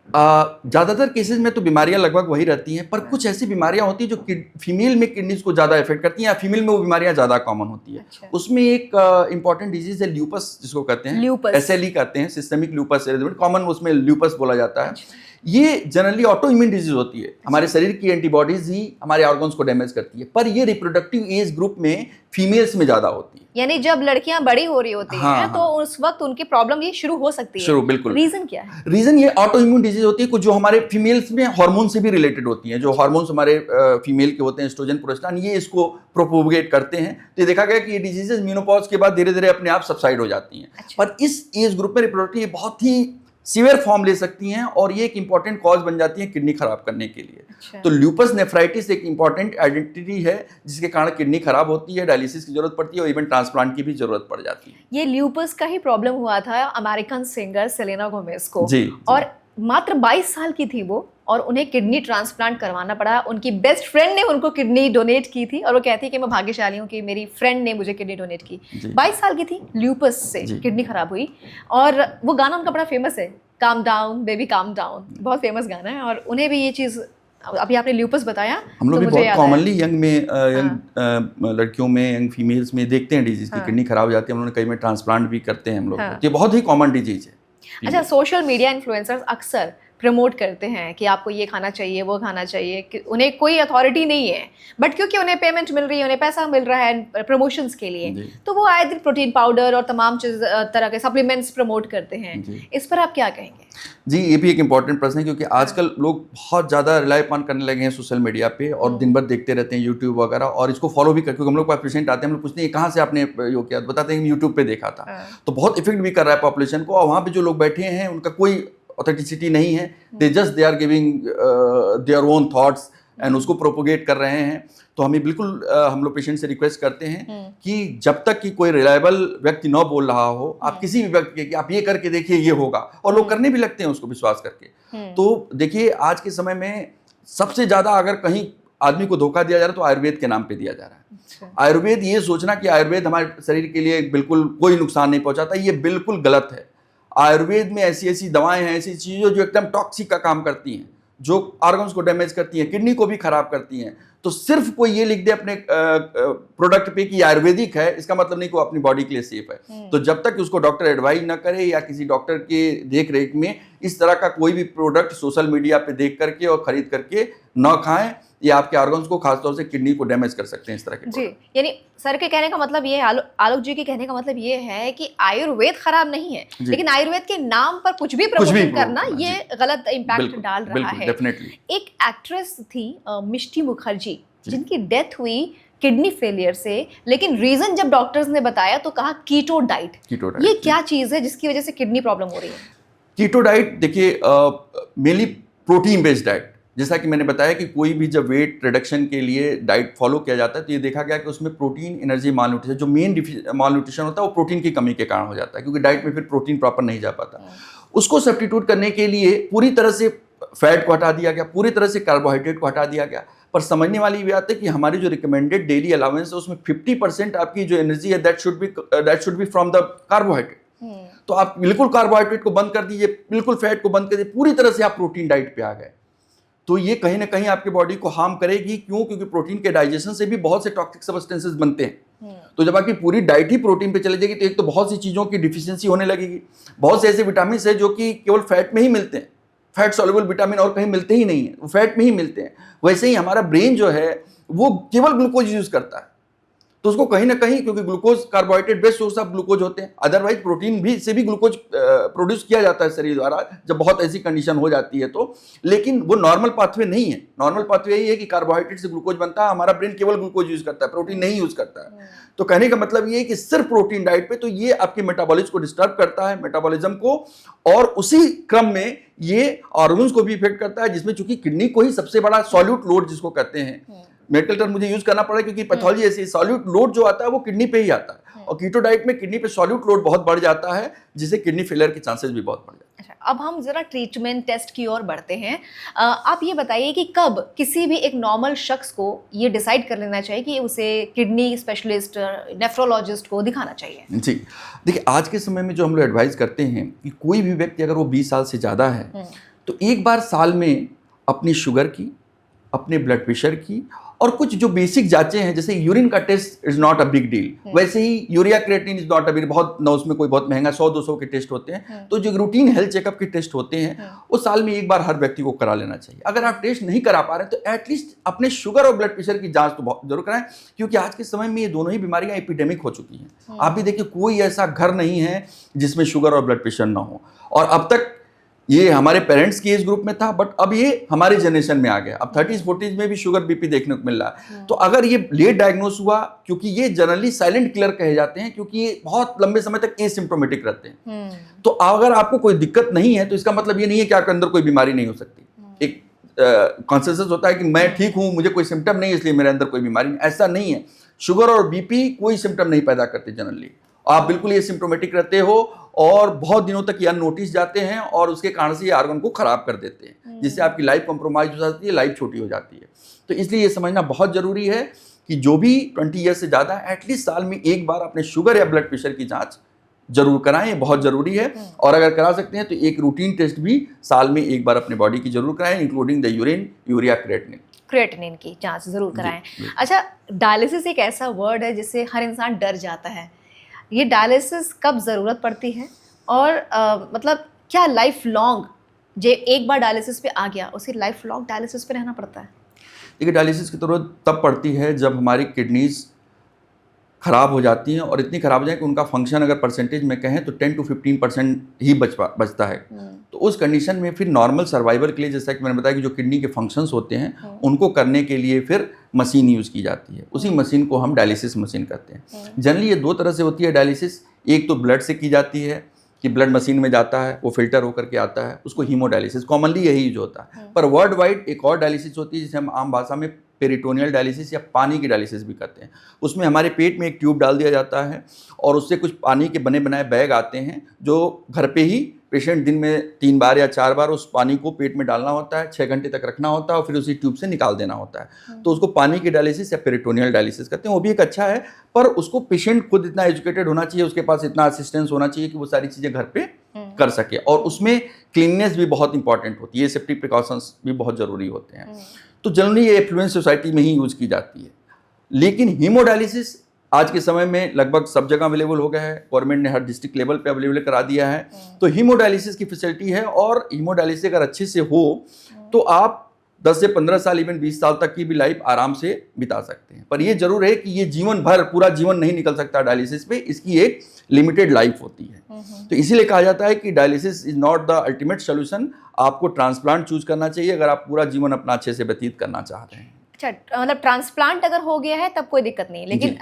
ज़्यादातर केसेस में तो बीमारियां लगभग वही रहती हैं, पर कुछ ऐसी बीमारियां होती हैं जो फीमेल में किडनीज को ज़्यादा इफेक्ट करती हैं, या फीमेल में वो बीमारियां ज़्यादा कॉमन होती है। अच्छा। उसमें एक इंपॉर्टेंट डिजीज है ल्यूपस, जिसको कहते हैं, SLE कहते हैं, सिस्टमिक ल्यूपस एरिथेमेटोस, कॉमन उसमें ल्यूपस बोला जाता है। अच्छा। ये जनरली ऑटो इम्यून डिजीज होती है, हमारे शरीर की एंटीबॉडीज ही हमारे ऑर्गन्स को डैमेज करती है, पर ये रिप्रोडक्टिव एज ग्रुप में फीमेल्स में ज्यादा होती है। यानी जब लड़कियां बड़ी हो रही होती हैं तो उस वक्त उनकी प्रॉब्लम ये शुरू हो सकती है। शुरू, बिल्कुल। रीजन क्या है? रीजन ये ऑटो इम्यून डिजीज होती है कुछ जो हमारे फीमेल्स में हार्मोन से भी रिलेटेड होती हैं, जो हार्मोन्स हमारे फीमेल के होते हैं, एस्ट्रोजन, प्रोजेस्टेरोन, ये इसको प्रोपोगेट करते हैं। तो ये देखा गया कि ये डिजीजेस मेनोपॉज के बाद धीरे धीरे अपने आप सबसाइड हो जाती हैं। अच्छा। पर इस एज ग्रुप में रिप्रोडक्टिव बहुत ही सीवियर फॉर्म ले सकती हैं और ये एक इंपॉर्टेंट कॉज बन जाती है किडनी खराब करने के लिए। अच्छा। तो ल्यूपस नेफ्राइटिस एक इंपॉर्टेंट आइडेंटिटी है जिसके कारण किडनी खराब होती है, डायलिसिस की जरूरत पड़ती है और इवन ट्रांसप्लांट की भी जरूरत पड़ जाती है। ये ल्यूपस का ही प्रॉब्लम हुआ था अमेरिकन सिंगर सेलेना गोमेज को। जी। और मात्र 22 साल की थी वो और उन्हें किडनी ट्रांसप्लांट करवाना पड़ा। उनकी बेस्ट फ्रेंड ने उनको किडनी डोनेट की थी और वो कहती है कि मैं भाग्यशाली हूँ कि मेरी फ्रेंड ने मुझे किडनी डोनेट की। 22 साल की थी, ल्यूपस से किडनी खराब हुई और वो गाना उनका बड़ा फेमस है, calm down baby calm down, बहुत फेमस गाना है। और उन्हें भी ये चीज़, अभी आपने ल्यूपस बताया, हम लोग तो भी बहुत कॉमनली यंग में लड़कियों में, यंग फीमेल्स में देखते हैं डिजीज की किडनी खराब हो जाती है, हम लोग कई में ट्रांसप्लांट भी करते हैं हम लोग। ये बहुत ही कॉमन डिजीज है। अच्छा, सोशल मीडिया इन्फ्लुएंसर्स अक्सर प्रमोट करते हैं कि आपको ये खाना चाहिए, वो खाना चाहिए, कि उन्हें कोई अथॉरिटी नहीं है, बट क्योंकि उन्हें पेमेंट मिल रही है, उन्हें पैसा मिल रहा है प्रमोशंस के लिए, तो वो आए दिन प्रोटीन पाउडर और तमाम तरह के सप्लीमेंट्स प्रमोट करते हैं। इस पर आप क्या कहेंगे? जी, ये भी एक इंपॉर्टेंट प्रश्न है क्योंकि आजकल लोग बहुत ज़्यादा रिलाई पान करने लगे हैं सोशल मीडिया पे और दिन भर देखते रहते हैं यूट्यूब वगैरह और इसको फॉलो भी करते, क्योंकि हम लोग पास पेशेंट आते हैं, हम लोग पूछते हैं कहाँ से आपने योग किया, बताते हैं कि यूट्यूब पे देखा था। तो बहुत इफेक्ट भी कर रहा है पॉपुलेशन को और वहाँ पे जो लोग बैठे हैं उनका कोई ऑथेंटिसिटी नहीं है, they are giving their own thoughts and उसको प्रोपोगेट कर रहे हैं। तो हमें बिल्कुल हम लोग पेशेंट से रिक्वेस्ट करते हैं कि जब तक कि कोई रिलायबल व्यक्ति न बोल रहा हो, आप किसी भी व्यक्ति के कि आप ये करके देखिए ये होगा, और लोग करने भी लगते हैं उसको विश्वास करके। तो देखिए आज के समय में सबसे ज़्यादा अगर कहीं आदमी को धोखा दिया जा रहा है तो आयुर्वेद के नाम पे दिया जा रहा है। अच्छा। आयुर्वेद, ये सोचना कि आयुर्वेद हमारे शरीर के लिए बिल्कुल कोई नुकसान नहीं पहुंचाता, ये बिल्कुल गलत है। आयुर्वेद में ऐसी ऐसी दवाएं हैं, ऐसी चीज़ें जो एकदम टॉक्सिक का काम करती हैं, जो ऑर्गन्स को डैमेज करती हैं, किडनी को भी खराब करती हैं। तो सिर्फ कोई ये लिख दे अपने प्रोडक्ट पे कि आयुर्वेदिक है, इसका मतलब नहीं कि वो अपनी बॉडी के लिए सेफ है। तो जब तक उसको डॉक्टर एडवाइज ना करे या किसी डॉक्टर के देख रेख में इस तरह का कोई भी प्रोडक्ट सोशल मीडिया पे देख करके और खरीद करके न खाएं, ये आपके ऑर्गन्स को, खासतौर से किडनी को डैमेज कर सकते हैं इस तरह के। जी, यानी सर के कहने का मतलब ये है, आलोक जी के कहने का मतलब ये है कि आयुर्वेद खराब नहीं है, लेकिन आयुर्वेद के नाम पर कुछ भी प्रमोशन करना ये गलत इम्पैक्ट डाल रहा है। एक एक्ट्रेस थी मिष्टी मुखर्जी, जिनकी डेथ हुई किडनी फेलियर से, लेकिन रीजन जब डॉक्टर्स ने बताया तो कहा कीटो डाइट। ये क्या चीज है जिसकी वजह से किडनी प्रॉब्लम हो रही है? कीटो डाइट देखिए मेनली प्रोटीन बेस्ड डाइट, जैसा कि मैंने बताया कि कोई भी जब वेट रिडक्शन के लिए डाइट फॉलो किया जाता है तो ये देखा गया कि उसमें प्रोटीन एनर्जी मालन्यूट्रिशन, जो मेन मालन्यूट्रिशन होता है वो प्रोटीन की कमी के कारण हो जाता है, क्योंकि डाइट में फिर प्रोटीन प्रॉपर नहीं जा पाता। उसको सब्स्टिट्यूट करने के लिए पूरी तरह से फैट को हटा दिया गया, पूरी तरह से कार्बोहाइड्रेट को हटा दिया गया। पर समझने वाली बात है कि हमारी जो रिकमेंडेड डेली अलाउंस है उसमें 50% आपकी जो एनर्जी है that should be from the carbohydrate. तो आप बिल्कुल कार्बोहाइड्रेट को बंद कर दीजिए, बिल्कुल फैट को बंद कर दीजिए, पूरी तरह से आप प्रोटीन डाइट पे आ गए। तो ये कहीं ना कहीं आपके बॉडी को हार्म करेगी। क्यों? क्योंकि प्रोटीन के डाइजेशन से भी बहुत से टॉक्सिक सब्सटेंसेस बनते हैं। तो जब आपकी पूरी डाइट ही प्रोटीन पे चली जाएगी तो एक तो बहुत सी चीज़ों की डिफिशियंसी होने लगेगी। बहुत से ऐसे विटामिन है जो कि केवल फैट में ही मिलते हैं, फैट सॉल्युबल विटामिन और कहीं मिलते ही नहीं है, वो फैट में ही मिलते हैं। वैसे ही हमारा ब्रेन जो है वो केवल ग्लूकोज यूज करता है, तो उसको कहीं ना कहीं, क्योंकि glucose carbohydrate best source of glucose होते हैं, अदरवाइज प्रोटीन भी से भी ग्लूकोज प्रोड्यूस किया जाता है शरीर द्वारा जब बहुत ऐसी कंडीशन हो जाती है तो, लेकिन वो नॉर्मल पाथवे नहीं है। नॉर्मल पाथवे यही है कि कार्बोहाइड्रेट से ग्लूकोज बनता है, हमारा ब्रेन केवल ग्लूकोज यूज करता है, प्रोटीन नहीं यूज करता है। तो कहने का मतलब ये है कि सिर्फ प्रोटीन डाइट पे तो ये आपके मेटाबॉलिज्म को डिस्टर्ब करता है, मेटाबॉलिज्म को, और उसी क्रम में ये ऑर्गन्स को भी इफेक्ट करता है, जिसमें चूंकि किडनी को ही सबसे बड़ा सॉल्यूट लोड जिसको कहते हैं, मेडिकल टर्म मुझे यूज करना पड़ा क्योंकि पैथोलॉजी ऐसी, सॉल्यूट लोड जो आता है वो किडनी पे ही आता है, और कीटो डाइट में किडनी पे सॉल्यूट लोड बहुत बढ़ जाता है, जिससे किडनी फेलियर के चांसेस भी बहुत बढ़ जाते हैं। अच्छा, अब हम जरा ट्रीटमेंट टेस्ट की ओर बढ़ते हैं। आप ये बताइए कि कब किसी भी एक नॉर्मल शख्स को ये डिसाइड कर लेना चाहिए कि उसे किडनी स्पेशलिस्ट, नेफ्रोलॉजिस्ट को दिखाना चाहिए? जी देखिए, आज के समय में जो हम लोग एडवाइस करते हैं कि कोई भी व्यक्ति अगर वो 20 साल से ज़्यादा है तो एक बार साल में अपनी शुगर की, अपने ब्लड प्रेशर की और कुछ जो बेसिक जांचें हैं, जैसे यूरिन का test is not a big deal, वैसे ही urea creatinine is not a big, बहुत न उसमें कोई बहुत महंगा 100-200 के टेस्ट होते हैं। तो जो रूटीन हेल्थ चेकअप के टेस्ट होते हैं वो साल में एक बार हर व्यक्ति को करा लेना चाहिए। अगर आप टेस्ट नहीं करा पा रहे तो एटलीस्ट अपने शुगर और ब्लड प्रेशर की जांच तो बहुत जरूर कराएं, क्योंकि आज के समय में ये दोनों ही बीमारियां एपिडेमिक हो चुकी हैं। आप भी देखिए, कोई ऐसा घर नहीं है जिसमें शुगर और ब्लड प्रेशर ना हो। और अब तक ये हमारे पेरेंट्स की एज ग्रुप में था, बट अब ये हमारे जनरेशन में आ गया। अब 30s-40s में भी शुगर बीपी देखने को मिल रहा है। तो अगर ये लेट डायग्नोस हुआ, क्योंकि ये जनरली साइलेंट किलर कहे जाते हैं, क्योंकि ये बहुत लंबे समय तक एसिम्प्टोमेटिक रहते हैं। तो अगर आपको कोई दिक्कत नहीं है तो इसका मतलब ये नहीं है कि आपके अंदर कोई बीमारी नहीं हो सकती। एक कॉन्सेंसस होता है कि मैं ठीक हूं, मुझे कोई सिम्टम नहीं, इसलिए मेरे अंदर कोई बीमारी नहीं। ऐसा नहीं है। शुगर और बीपी कोई सिम्टम नहीं पैदा करते जनरली। आप बिल्कुल ये सिम्प्टोमेटिक रहते हो और बहुत दिनों तक ये अननोटिस जाते हैं और उसके कारण से ये ऑर्गन को खराब कर देते हैं, जिससे आपकी लाइफ कॉम्प्रोमाइज हो जाती है, लाइफ छोटी हो जाती है। तो इसलिए ये समझना बहुत जरूरी है कि जो भी 20 ईयर से ज़्यादा एटलीस्ट साल में एक बार अपने शुगर या ब्लड प्रेशर की जांच जरूर कराएं, ये बहुत जरूरी है। और अगर करा सकते हैं तो एक रूटीन टेस्ट भी साल में एक बार अपने बॉडी की जरूर कराएं, including the urine, urea, creatinine की जांच जरूर कराएं। अच्छा, डायलिसिस एक ऐसा वर्ड है जिससे हर इंसान डर जाता है। ये डायलिसिस कब ज़रूरत पड़ती है और मतलब क्या लाइफ लॉन्ग, जो एक बार डायलिसिस पे आ गया उसे लाइफ लॉन्ग डायलिसिस पे रहना पड़ता है? देखिए, डायलिसिस की जरूरत तब पड़ती है जब हमारी किडनीज खराब हो जाती हैं, और इतनी खराब हो जाए कि उनका फंक्शन अगर परसेंटेज में कहें तो 10-15% ही बचता है। तो उस कंडीशन में फिर नॉर्मल सर्वाइवल के लिए, जैसा कि मैंने बताया कि जो किडनी के फंक्शंस होते हैं उनको करने के लिए फिर मशीन यूज़ की जाती है। उसी मशीन को हम डायलिसिस मशीन कहते हैं। जनरली ये दो तरह से होती है डायलिसिस। एक तो ब्लड से की जाती है कि ब्लड मशीन में जाता है, वो फिल्टर होकर के आता है, उसको हीमोडायलिसिस कॉमनली यही यूज होता है। पर वर्ल्ड वाइड एक और डायलिसिस होती है जिसे हम आम भाषा में पेरिटोनियल डायलिसिस या पानी की डायलिसिस भी कहते हैं। उसमें हमारे पेट में एक ट्यूब डाल दिया जाता है और उससे कुछ पानी के बने बनाए बैग आते हैं, जो घर पे ही पेशेंट दिन में 3 बार या 4 बार उस पानी को पेट में डालना होता है, 6 घंटे तक रखना होता है और फिर उसी ट्यूब से निकाल देना होता है। तो उसको पानी की डायलिसिस या पेरिटोनियल डायलिसिस कहते हैं। वो भी एक अच्छा है, पर उसको पेशेंट खुद इतना एजुकेटेड होना चाहिए, उसके पास इतना असिस्टेंस होना चाहिए कि वो सारी चीज़ें घर पे कर सके। और उसमें क्लीननेस भी बहुत इंपॉर्टेंट होती है, सेफ्टी प्रिकॉशंस भी बहुत ज़रूरी होते हैं। तो जनरली ये एफ्लुएंस सोसाइटी में ही यूज़ की जाती है। लेकिन हीमोडायलिसिस आज के समय में लगभग सब जगह अवेलेबल हो गया है। गवर्नमेंट ने हर डिस्ट्रिक्ट लेवल पे अवेलेबल करा दिया है। तो हीमोडायलिसिस की फैसिलिटी है, और हीमोडायलिसिस अगर अच्छे से हो तो आप 10 से 15 साल, इवन 20 साल तक की भी लाइफ आराम से बिता सकते हैं। पर ये जरूर है कि ये जीवन भर, पूरा जीवन नहीं निकल सकता डायलिसिस पे, इसकी एक लिमिटेड लाइफ होती है। तो इसीलिए कहा जाता है कि dialysis is not the ultimate solution. आपको ट्रांसप्लांट चूज करना चाहिए अगर आप पूरा जीवन अपना अच्छे से व्यतीत करना चाह रहे हैं। अच्छा, मतलब ट्रांसप्लांट अगर हो गया है तब कोई दिक्कत नहीं, लेकिन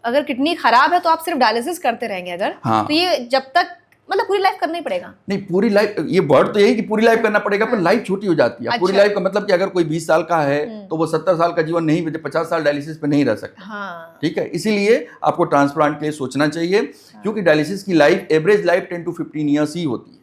अगर किडनी खराब है तो आप सिर्फ डायलिसिस करते रहेंगे अगर, तो ये जब तक मतलब पूरी लाइफ करना ही पड़ेगा? नहीं, पूरी लाइफ, ये वर्ड तो यही कि पूरी लाइफ करना पड़ेगा, पर लाइफ छोटी हो जाती है। अच्छा। पूरी लाइफ का मतलब कि अगर कोई 20 साल का है तो वो 70 साल का जीवन नहीं, 50 साल डायलिसिस पे नहीं रह सकता। ठीक है, इसीलिए आपको ट्रांसप्लांट के लिए सोचना चाहिए, क्योंकि डायलिसिस की life, average life 10 to 15 years ही होती है।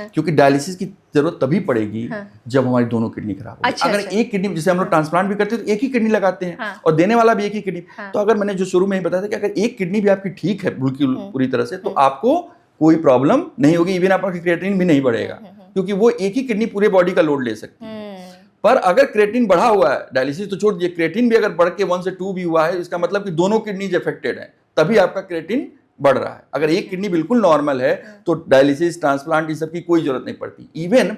क्योंकि डायलिसिस की जरूरत तभी पड़ेगी जब हमारी दोनों किडनी खराब हो। अगर एक किडनी, जैसे हम लोग ट्रांसप्लांट भी करते हैं तो एक ही किडनी लगाते हैं और देने वाला भी एक ही किडनी। तो अगर मैंने जो शुरू में ही बताया था कि अगर एक किडनी भी आपकी ठीक है पूरी तरह से, तो आपको कोई प्रॉब्लम नहीं होगी, इवन आपका क्रिएटिनिन भी नहीं बढ़ेगा, क्योंकि वो एक ही किडनी पूरे बॉडी का लोड ले सकती है। पर अगर क्रिएटिनिन बढ़ा हुआ है, डायलिसिस तो छोड़ दिए, क्रिएटिनिन भी अगर बढ़ के 1 से 2 भी हुआ है, इसका मतलब कि दोनों किडनीज अफेक्टेड है, तभी आपका क्रिएटिनिन बढ़ रहा है। अगर एक किडनी बिल्कुल नॉर्मल है तो डायलिसिस, ट्रांसप्लांट, इस सब की कोई जरूरत नहीं पड़ती। इवन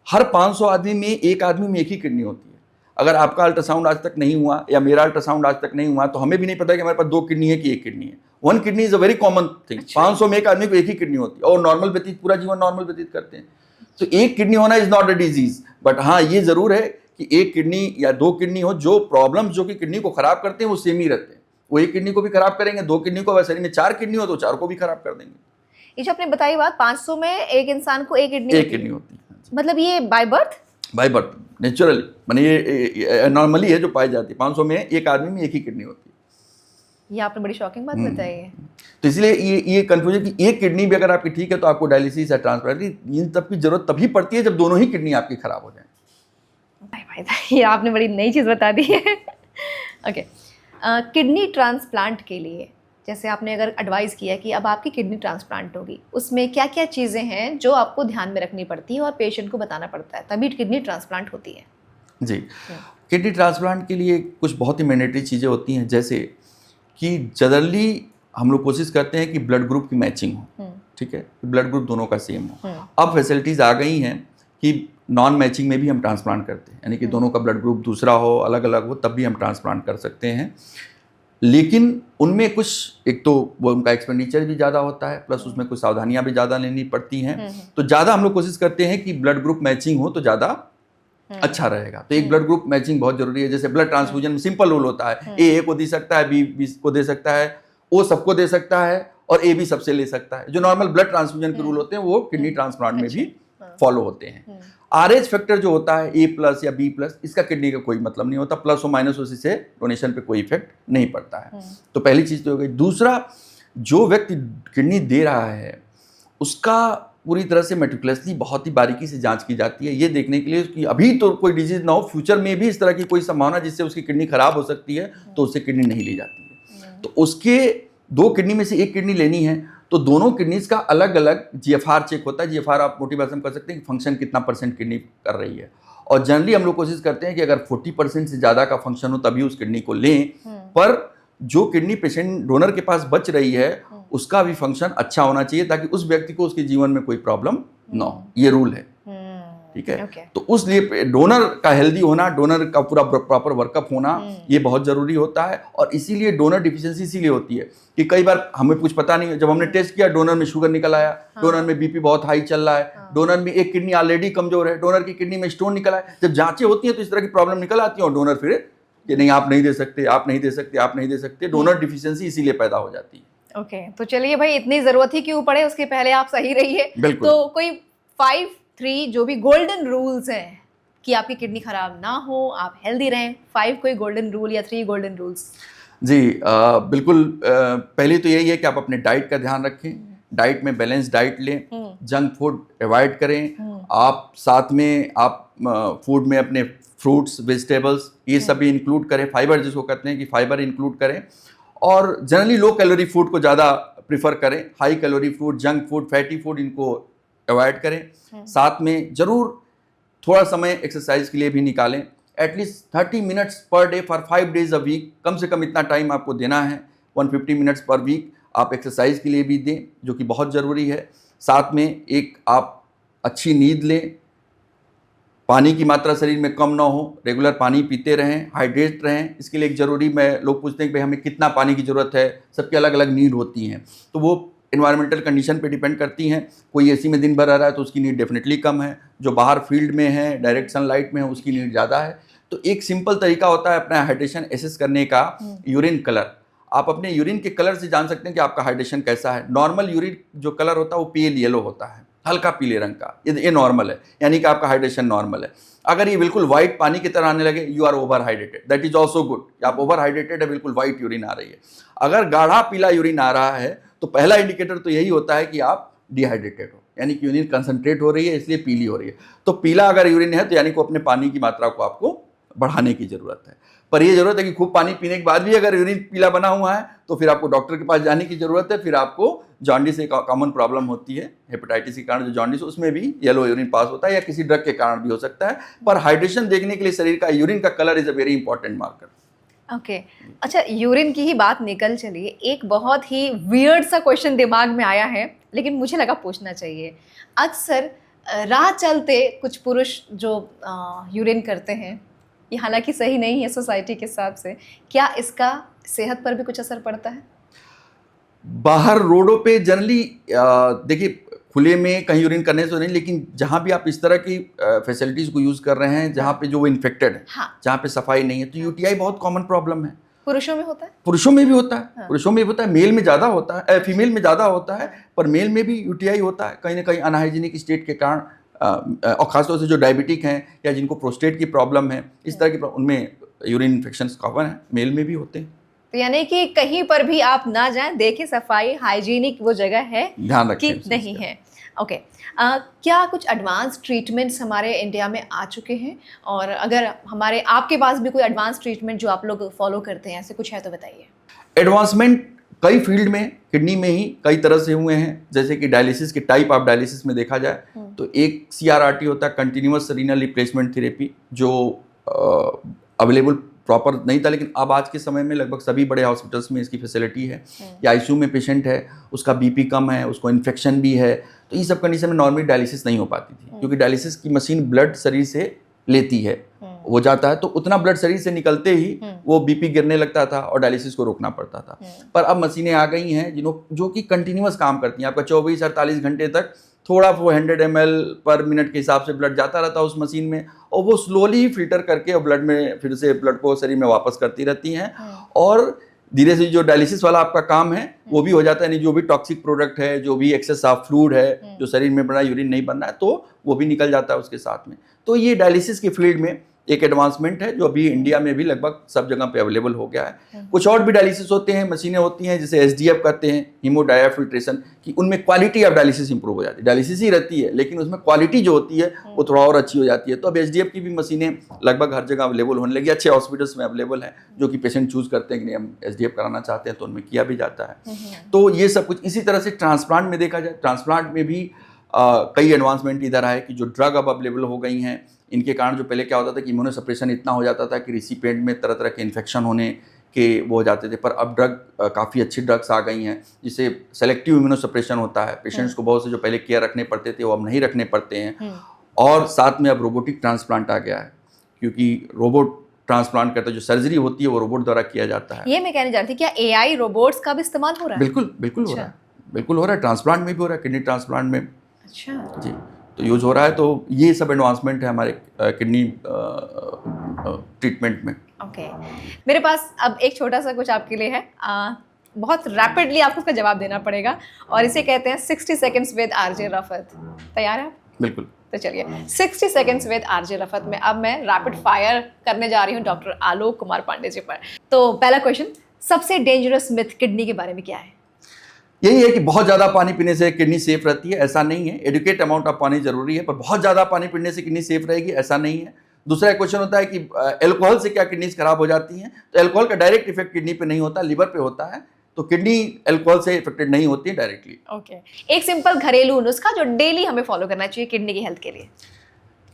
हर 500 आदमी में एक आदमी में एक ही किडनी होती है। अगर आपका अल्ट्रासाउंड आज तक नहीं हुआ या मेरा अल्ट्रासाउंड आज तक नहीं हुआ तो हमें भी नहीं पता कि हमारे पास 2 किडनी है कि 1 किडनी है। 1 kidney is a very common thing. 500 में एक आदमी को एक ही किडनी होती है और नॉर्मल व्यतीत, पूरा जीवन नॉर्मल व्यतीत करते हैं। तो एक किडनी होना is not a disease, but हाँ ये जरूर है कि एक किडनी या 2 किडनी हो, जो प्रॉब्लम जो कि किडनी को खराब करते हैं वो सेम ही रहते हैं। वो एक किडनी को भी खराब करेंगे, 2 किडनी को, वैसे में 4 किडनी हो तो 4 को भी खराब कर देंगे। ये जो आपने बताई बात, 500 में एक इंसान को एक किडनी होती है। मतलब ये बाय बर्थ नेचुरली, माने ये नॉर्मली है जो पाई जाती है। 500 में एक आदमी में एक ही किडनी होती है। ये आपने बड़ी शॉकिंग बात बताई है। तो इसलिए ये कंफ्यूजन कि एक किडनी भी अगर आपकी ठीक है तो आपको डायलिसिस या ट्रांसप्लांट, इन सब की जरूरत तभी पड़ती है जब दोनों ही किडनी आपकी खराब हो जाए। ये आपने बड़ी नई चीज़ बता दी है। ओके, किडनी ट्रांसप्लांट के लिए जैसे आपने अगर एडवाइस किया कि अब आपकी किडनी ट्रांसप्लांट होगी, उसमें क्या क्या चीज़ें हैं जो आपको ध्यान में रखनी पड़ती है और पेशेंट को बताना पड़ता है, तभी किडनी ट्रांसप्लांट होती है? जी, किडनी ट्रांसप्लांट के लिए कुछ बहुत ही मैंडेटरी चीज़ें होती हैं, जैसे कि जनरली हम लोग कोशिश करते हैं कि ब्लड ग्रुप की मैचिंग हो, ठीक है, ब्लड ग्रुप दोनों का सेम हो। अब फैसिलिटीज़ आ गई हैं कि नॉन मैचिंग में भी हम ट्रांसप्लांट करते हैं, यानी कि दोनों का ब्लड ग्रुप दूसरा हो, अलग अलग हो, तब भी हम ट्रांसप्लांट कर सकते हैं। लेकिन उनमें कुछ, एक तो वो उनका एक्सपेंडिचर भी ज़्यादा होता है, प्लस उसमें कुछ सावधानियां भी ज़्यादा लेनी पड़ती हैं। तो ज़्यादा हम लोग कोशिश करते हैं कि ब्लड ग्रुप मैचिंग हो तो ज़्यादा अच्छा रहेगा। तो एक ब्लड ग्रुप मैचिंग बहुत जरूरी है। जैसे ब्लड ट्रांसफ्यूजन में सिंपल रूल होता है, ए को दे सकता है, बी को दे सकता है, ओ सबको दे सकता है और ए भी सबसे ले सकता है। जो नॉर्मल ब्लड ट्रांसफ्यूजन के रूल होते हैं वो किडनी ट्रांसप्लांट में भी फॉलो होते हैं। RH फैक्टर जो होता है A+ या B+, इसका किडनी का कोई मतलब नहीं होता, प्लस और माइनस उसी से डोनेशन पे कोई इफेक्ट नहीं पड़ता है। तो पहली चीज़ तो हो गई। दूसरा, जो व्यक्ति किडनी दे रहा है उसका पूरी तरह से मेटिकुलसली बहुत ही बारीकी से जांच की जाती है, ये देखने के लिए कि अभी तो कोई डिजीज ना हो, फ्यूचर में भी इस तरह की कोई संभावना जिससे उसकी किडनी खराब हो सकती है, तो उससे किडनी नहीं ली जाती है। तो उसके 2 किडनी में से 1 किडनी लेनी है तो दोनों किडनीज का अलग अलग GFR चेक होता है। GFR आप मोटी भाषा में कर सकते हैं कि फंक्शन कितना % किडनी कर रही है। और जनरली हम लोग कोशिश करते हैं कि अगर 40% से ज़्यादा का फंक्शन हो तभी उस किडनी को लें, पर जो किडनी पेशेंट डोनर के पास बच रही है उसका भी फंक्शन अच्छा होना चाहिए ताकि उस व्यक्ति को उसके जीवन में कोई प्रॉब्लम ना हो। ये रूल है, ठीक है। तो उस लिए डोनर का हेल्दी होना, डोनर का पूरा प्रॉपर वर्कअप होना ये बहुत जरूरी होता है। और इसीलिए डोनर डिफिशिएंसी इसीलिए होती है कि कई बार हमें कुछ पता नहीं है, जब हमने टेस्ट किया डोनर में शुगर निकल आया, डोनर में BP बहुत हाई चल रहा है, डोनर में एक किडनी ऑलरेडी कमजोर है, डोनर की किडनी में स्टोन निकल आया। जब जांचें होती हैं तो इस तरह की प्रॉब्लम निकल आती है और डोनर फिर कि नहीं आप नहीं दे सकते, आप नहीं दे सकते, आप नहीं दे सकते। डोनर डिफिशिएंसी इसीलिए पैदा हो जाती है। ओके, तो चलिए भाई, इतनी जरूरत ही क्यों पड़े, उसके पहले आप सही रहिए। तो कोई 5-3 जो भी गोल्डन रूल्स हैं कि आपकी किडनी खराब ना हो, आप हेल्दी रहें, 5 कोई गोल्डन रूल या 3 गोल्डन रूल्स? जी बिल्कुल। पहले तो यही है कि आप अपने डाइट का ध्यान रखें, डाइट में बैलेंस डाइट लें, जंक फूड अवॉइड करें। आप साथ में आप फूड में अपने फ्रूट्स, वेजिटेबल्स ये सभी इंक्लूड करें, फाइबर जिसको कहते हैं कि फाइबर इंक्लूड करें। और जनरली लो कैलोरी फूड को ज़्यादा प्रिफर करें, high calorie food, junk food, fatty food इनको अवॉइड करें। साथ में ज़रूर थोड़ा समय एक्सरसाइज के लिए भी निकालें, at least 30 minutes per day for 5 days a week. कम से कम इतना टाइम आपको देना है, 150 मिनट्स पर वीक आप एक्सरसाइज के लिए भी दें, जो कि बहुत ज़रूरी है। साथ में एक आप अच्छी नींद लें, पानी की मात्रा शरीर में कम ना हो, रेगुलर पानी पीते रहें, हाइड्रेट रहें। इसके लिए एक ज़रूरी, मैं लोग पूछते हैं कि भाई हमें कितना पानी की ज़रूरत है, सबकी अलग अलग नीड होती हैं, तो वो एनवायरमेंटल कंडीशन पे डिपेंड करती हैं। कोई AC में दिन भर रह रहा है तो उसकी नीड डेफिनेटली कम है, जो बाहर फील्ड में है, डायरेक्ट सनलाइट में है, उसकी नीड ज़्यादा है। तो एक सिंपल तरीका होता है अपना हाइड्रेशन एसेस करने का, यूरिन कलर। आप अपने यूरिन के कलर से जान सकते हैं कि आपका हाइड्रेशन कैसा है। नॉर्मल यूरिन जो कलर होता है वो पेल येलो होता है, हल्का पीले रंग का, ये नॉर्मल है, यानी कि आपका हाइड्रेशन नॉर्मल है। अगर ये बिल्कुल व्हाइट पानी की तरह आने लगे, you are over hydrated, that is also good. आप ओवर हाइड्रेटेड है, बिल्कुल व्हाइट यूरिन आ रही है। अगर गाढ़ा पीला यूरिन आ रहा है तो पहला इंडिकेटर तो यही होता है कि आप डिहाइड्रेटेड हो, यानी कि यूरिन कंसंट्रेट हो रही है, इसलिए पीली हो रही है। तो पीला अगर यूरिन है तो यानी कि अपने पानी की मात्रा को आपको बढ़ाने की जरूरत है। पर ये जरूरत है कि खूब पानी पीने के बाद भी अगर यूरिन पीला बना हुआ है तो फिर आपको डॉक्टर के पास जाने की जरूरत है। फिर आपको जॉन्डिस एक कॉमन प्रॉब्लम होती है, हेपेटाइटिस के कारण जो जॉन्डिस, उसमें भी येलो यूरिन पास होता है, या किसी ड्रग के कारण भी हो सकता है। पर हाइड्रेशन देखने के लिए शरीर का यूरिन का colour is a very important marker. Okay, अच्छा, यूरिन की ही बात निकल चली, एक बहुत ही वियर्ड सा क्वेश्चन दिमाग में आया है, लेकिन मुझे लगा पूछना चाहिए। अक्सर राह चलते कुछ पुरुष जो यूरिन करते हैं, ये हालांकि सही नहीं है सोसाइटी के हिसाब से, क्या इसका सेहत पर भी कुछ असर पड़ता है? बाहर रोडों पे जनरली देखिए, खुले में कहीं यूरिन करने से नहीं, लेकिन जहाँ भी आप इस तरह की फैसिलिटीज़ को यूज़ कर रहे हैं जहाँ पे जो इन्फेक्टेड है, जहाँ पे सफाई नहीं है, तो UTI बहुत कॉमन प्रॉब्लम है। पुरुषों में होता है? पुरुषों में भी होता है, पुरुषों में भी होता है, मेल में ज़्यादा होता है, फीमेल में ज़्यादा होता है, पर मेल में भी UTI होता है कहीं ना कहीं अनहाइजीनिक स्टेट के कारण। और ख़ासतौर से जो डायबिटिक हैं या जिनको प्रोस्टेट की प्रॉब्लम है, इस तरह की उनमें यूरिन इन्फेक्शन कॉमन है, मेल में भी होते हैं। तो यानी कि कहीं पर भी आप ना जाएं, देखें सफाई हाइजीनिक वो जगह है, ध्यान रखें कि नहीं है। ओके, क्या कुछ एडवांस ट्रीटमेंट्स हमारे इंडिया में आ चुके हैं? और अगर हमारे आपके पास भी कोई एडवांस ट्रीटमेंट जो आप लोग फॉलो करते हैं, ऐसे कुछ है तो बताइए। एडवांसमेंट कई फील्ड में, किडनी में ही कई तरह से हुए हैं। जैसे कि डायलिसिस के टाइप ऑफ डायलिसिस में देखा जाए तो एक CRRT होता है, कंटिन्यूअस रीनल रिप्लेसमेंट थेरेपी, जो अवेलेबल प्रॉपर नहीं था, लेकिन अब आज के समय में लगभग सभी बड़े हॉस्पिटल्स में इसकी फैसिलिटी है। या आईसीयू में पेशेंट है, उसका बीपी कम है, उसको इन्फेक्शन भी है, तो ये सब कंडीशन में नॉर्मली डायलिसिस नहीं हो पाती थी, क्योंकि डायलिसिस की मशीन ब्लड शरीर से लेती है, हो जाता है, तो उतना ब्लड शरीर से निकलते ही वो बीपी गिरने लगता था और डायलिसिस को रोकना पड़ता था। पर अब मशीनें आ गई हैं जो कि कंटिन्यूअस काम करती हैं, आपका 24-48 घंटे तक थोड़ा 400 ml पर मिनट के हिसाब से ब्लड जाता रहता है उस मशीन में, और वो स्लोली फिल्टर करके और ब्लड में फिर से ब्लड को शरीर में वापस करती रहती हैं, और धीरे से जो डायलिसिस वाला आपका काम है वो भी हो जाता है। नहीं, जो भी टॉक्सिक प्रोडक्ट है, जो भी एक्सेस ऑफ फ्लूइड है, जो शरीर में बना यूरिन नहीं बनना है, तो वो भी निकल जाता है उसके साथ में। तो ये डायलिसिस की फील्ड में एक एडवांसमेंट है जो अभी इंडिया में भी लगभग सब जगह पे अवेलेबल हो गया है। कुछ और भी डायलिसिस होते हैं, मशीनें होती हैं जिसे एसडीएफ कहते हैं, हीमोडायाफिल्ट्रेशन, कि उनमें क्वालिटी ऑफ डायलिसिस इंप्रूव हो जाती है। डायलिसिस ही रहती है लेकिन उसमें क्वालिटी जो होती है वो थोड़ा और अच्छी हो जाती है। तो अब एसडीएफ की भी मशीनें लगभग हर जगह अवेलेबल होने लगी, अच्छे हॉस्पिटल्स में अवेलेबल है, जो कि पेशेंट चूज करते हैं कि नहीं हम एसडीएफ कराना चाहते हैं, तो उनमें किया भी जाता है। तो ये सब कुछ इसी तरह से ट्रांसप्लांट में देखा जाए, ट्रांसप्लांट में भी कई एडवांसमेंट इधर आए कि जो ड्रग अब अवेलेबल हो गई हैं, इनके कारण जो पहले क्या होता था कि इम्यूनोसप्रेशन इतना हो जाता था कि रिसिपिएंट में तरह तरह के इन्फेक्शन होने के वो हो जाते थे, पर अब ड्रग काफ़ी अच्छी ड्रग्स आ गई हैं जिससे सेलेक्टिव इम्यूनोसप्रेशन होता है। पेशेंट्स को बहुत से जो पहले केयर रखने पड़ते थे वो अब नहीं रखने पड़ते हैं, और साथ में अब रोबोटिक ट्रांसप्लांट आ गया है, क्योंकि रोबोट ट्रांसप्लांट करता है, जो सर्जरी होती है वो रोबोट द्वारा किया जाता है। ये मैं कहने जा रही थी, क्या एआई रोबोट्स का भी इस्तेमाल हो रहा है? बिल्कुल बिल्कुल हो रहा है, बिल्कुल हो रहा है। ट्रांसप्लांट में भी हो रहा है, किडनी ट्रांसप्लांट में। अच्छा जी, तो यूज हो रहा है। तो ये सब एडवांसमेंट है हमारे किडनी ट्रीटमेंट में। ओके, मेरे पास अब एक छोटा सा कुछ आपके लिए है, बहुत रैपिडली आपको उसका जवाब देना पड़ेगा, और इसे कहते हैं 60 सेकंड्स विद आरजे रफत। तैयार है आप? बिल्कुल। तो चलिए 60 सेकंड्स विद आरजे रफत में अब मैं रैपिड फायर करने जा रही हूँ डॉक्टर आलोक कुमार पांडे जी पर। तो पहला क्वेश्चन, सबसे डेंजरस मिथ किडनी के बारे में क्या है? यही है कि बहुत ज़्यादा पानी पीने से किडनी सेफ रहती है, ऐसा नहीं है। एडुकेट अमाउंट ऑफ पानी जरूरी है, पर बहुत ज़्यादा पानी पीने से किडनी सेफ रहेगी, ऐसा नहीं है। दूसरा क्वेश्चन होता है कि अल्कोहल से क्या किडनीज खराब हो जाती हैं? तो अल्कोहल का डायरेक्ट इफेक्ट किडनी पे नहीं होता, लिवर पे होता है, तो किडनी अल्कोहल से इफेक्टेड नहीं होती है डायरेक्टली। ओके, एक सिंपल घरेलू नुस्खा जो डेली हमें फॉलो करना चाहिए किडनी की हेल्थ के लिए।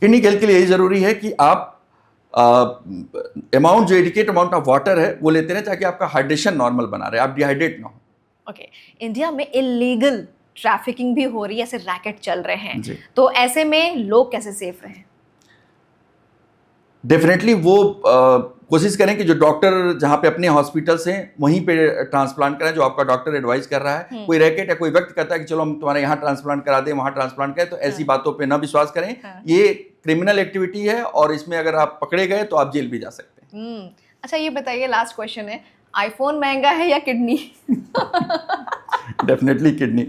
किडनी की हेल्थ के लिए यही जरूरी है कि आप अमाउंट जो एडिकेट अमाउंट ऑफ वाटर है वो लेते रहें, ताकि आपका हाइड्रेशन नॉर्मल बना रहे, आप डिहाइड्रेट ना हो। ओके, इंडिया में इलीगल ट्रैफिकिंग भी हो रही है, ऐसे रैकेट चल रहे हैं, जी। तो ऐसे में लोग कैसे सेफ रहें? डेफिनेटली वो कोशिश करें कि जो डॉक्टर जहाँ पे अपने हॉस्पिटल्स हैं वहीं पे ट्रांसप्लांट कराएं, जो आपका डॉक्टर एडवाइस कर रहा है। कोई रैकेट या कोई व्यक्ति कहता है कि चलो हम तुम्हारे यहाँ ट्रांसप्लांट करा दें, वहाँ ट्रांसप्लांट करें, तो ऐसी बातों पे ना विश्वास करें। ये क्रिमिनल एक्टिविटी है, और इसमें अगर आप पकड़े गए तो आप जेल भी जा सकते हैं। अच्छा, ये बताइए, लास्ट क्वेश्चन है, आईफोन महंगा है या किडनी? Definitely kidney.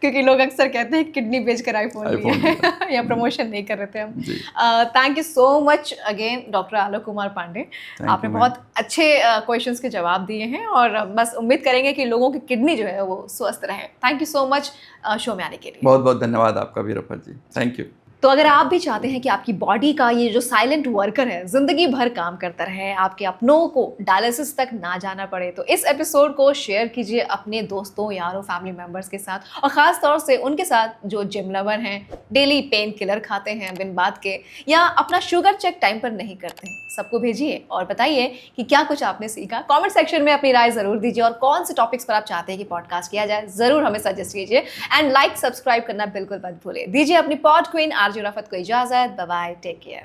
क्योंकि लोग अक्सर कहते हैं किडनी बेचकर आईफोन लिया, या प्रमोशन नहीं कर रहे थे हम। Thank you so much again doctor Alok Kumar Pandey, आपने बहुत अच्छे क्वेश्चंस के जवाब दिए हैं, और बस उम्मीद करेंगे कि लोगों की किडनी जो है वो स्वस्थ रहे। Thank you so much show में आने के लिए। बहुत बहुत धन्यवाद आपका भी रफत जी, थैंक यू। तो अगर आप भी चाहते हैं कि आपकी बॉडी का ये जो साइलेंट वर्कर है ज़िंदगी भर काम करता रहे, आपके अपनों को डायलिसिस तक ना जाना पड़े, तो इस एपिसोड को शेयर कीजिए अपने दोस्तों, यारों, फैमिली मेम्बर्स के साथ, और ख़ास तौर से उनके साथ जो जिम लवर हैं, डेली पेन किलर खाते हैं बिन बात के, या अपना शुगर चेक टाइम पर नहीं करते हैं। सबको भेजिए और बताइए कि क्या कुछ आपने सीखा। कमेंट सेक्शन में अपनी राय ज़रूर दीजिए, और कौन से टॉपिक्स पर आप चाहते हैं कि पॉडकास्ट किया जाए ज़रूर हमें सजेस्ट कीजिए। एंड लाइक सब्सक्राइब करना बिल्कुल मत भूलिए। दीजिए अपनी पॉड क्वीन आरजे रफत को इजाज़त। Bye bye, take care.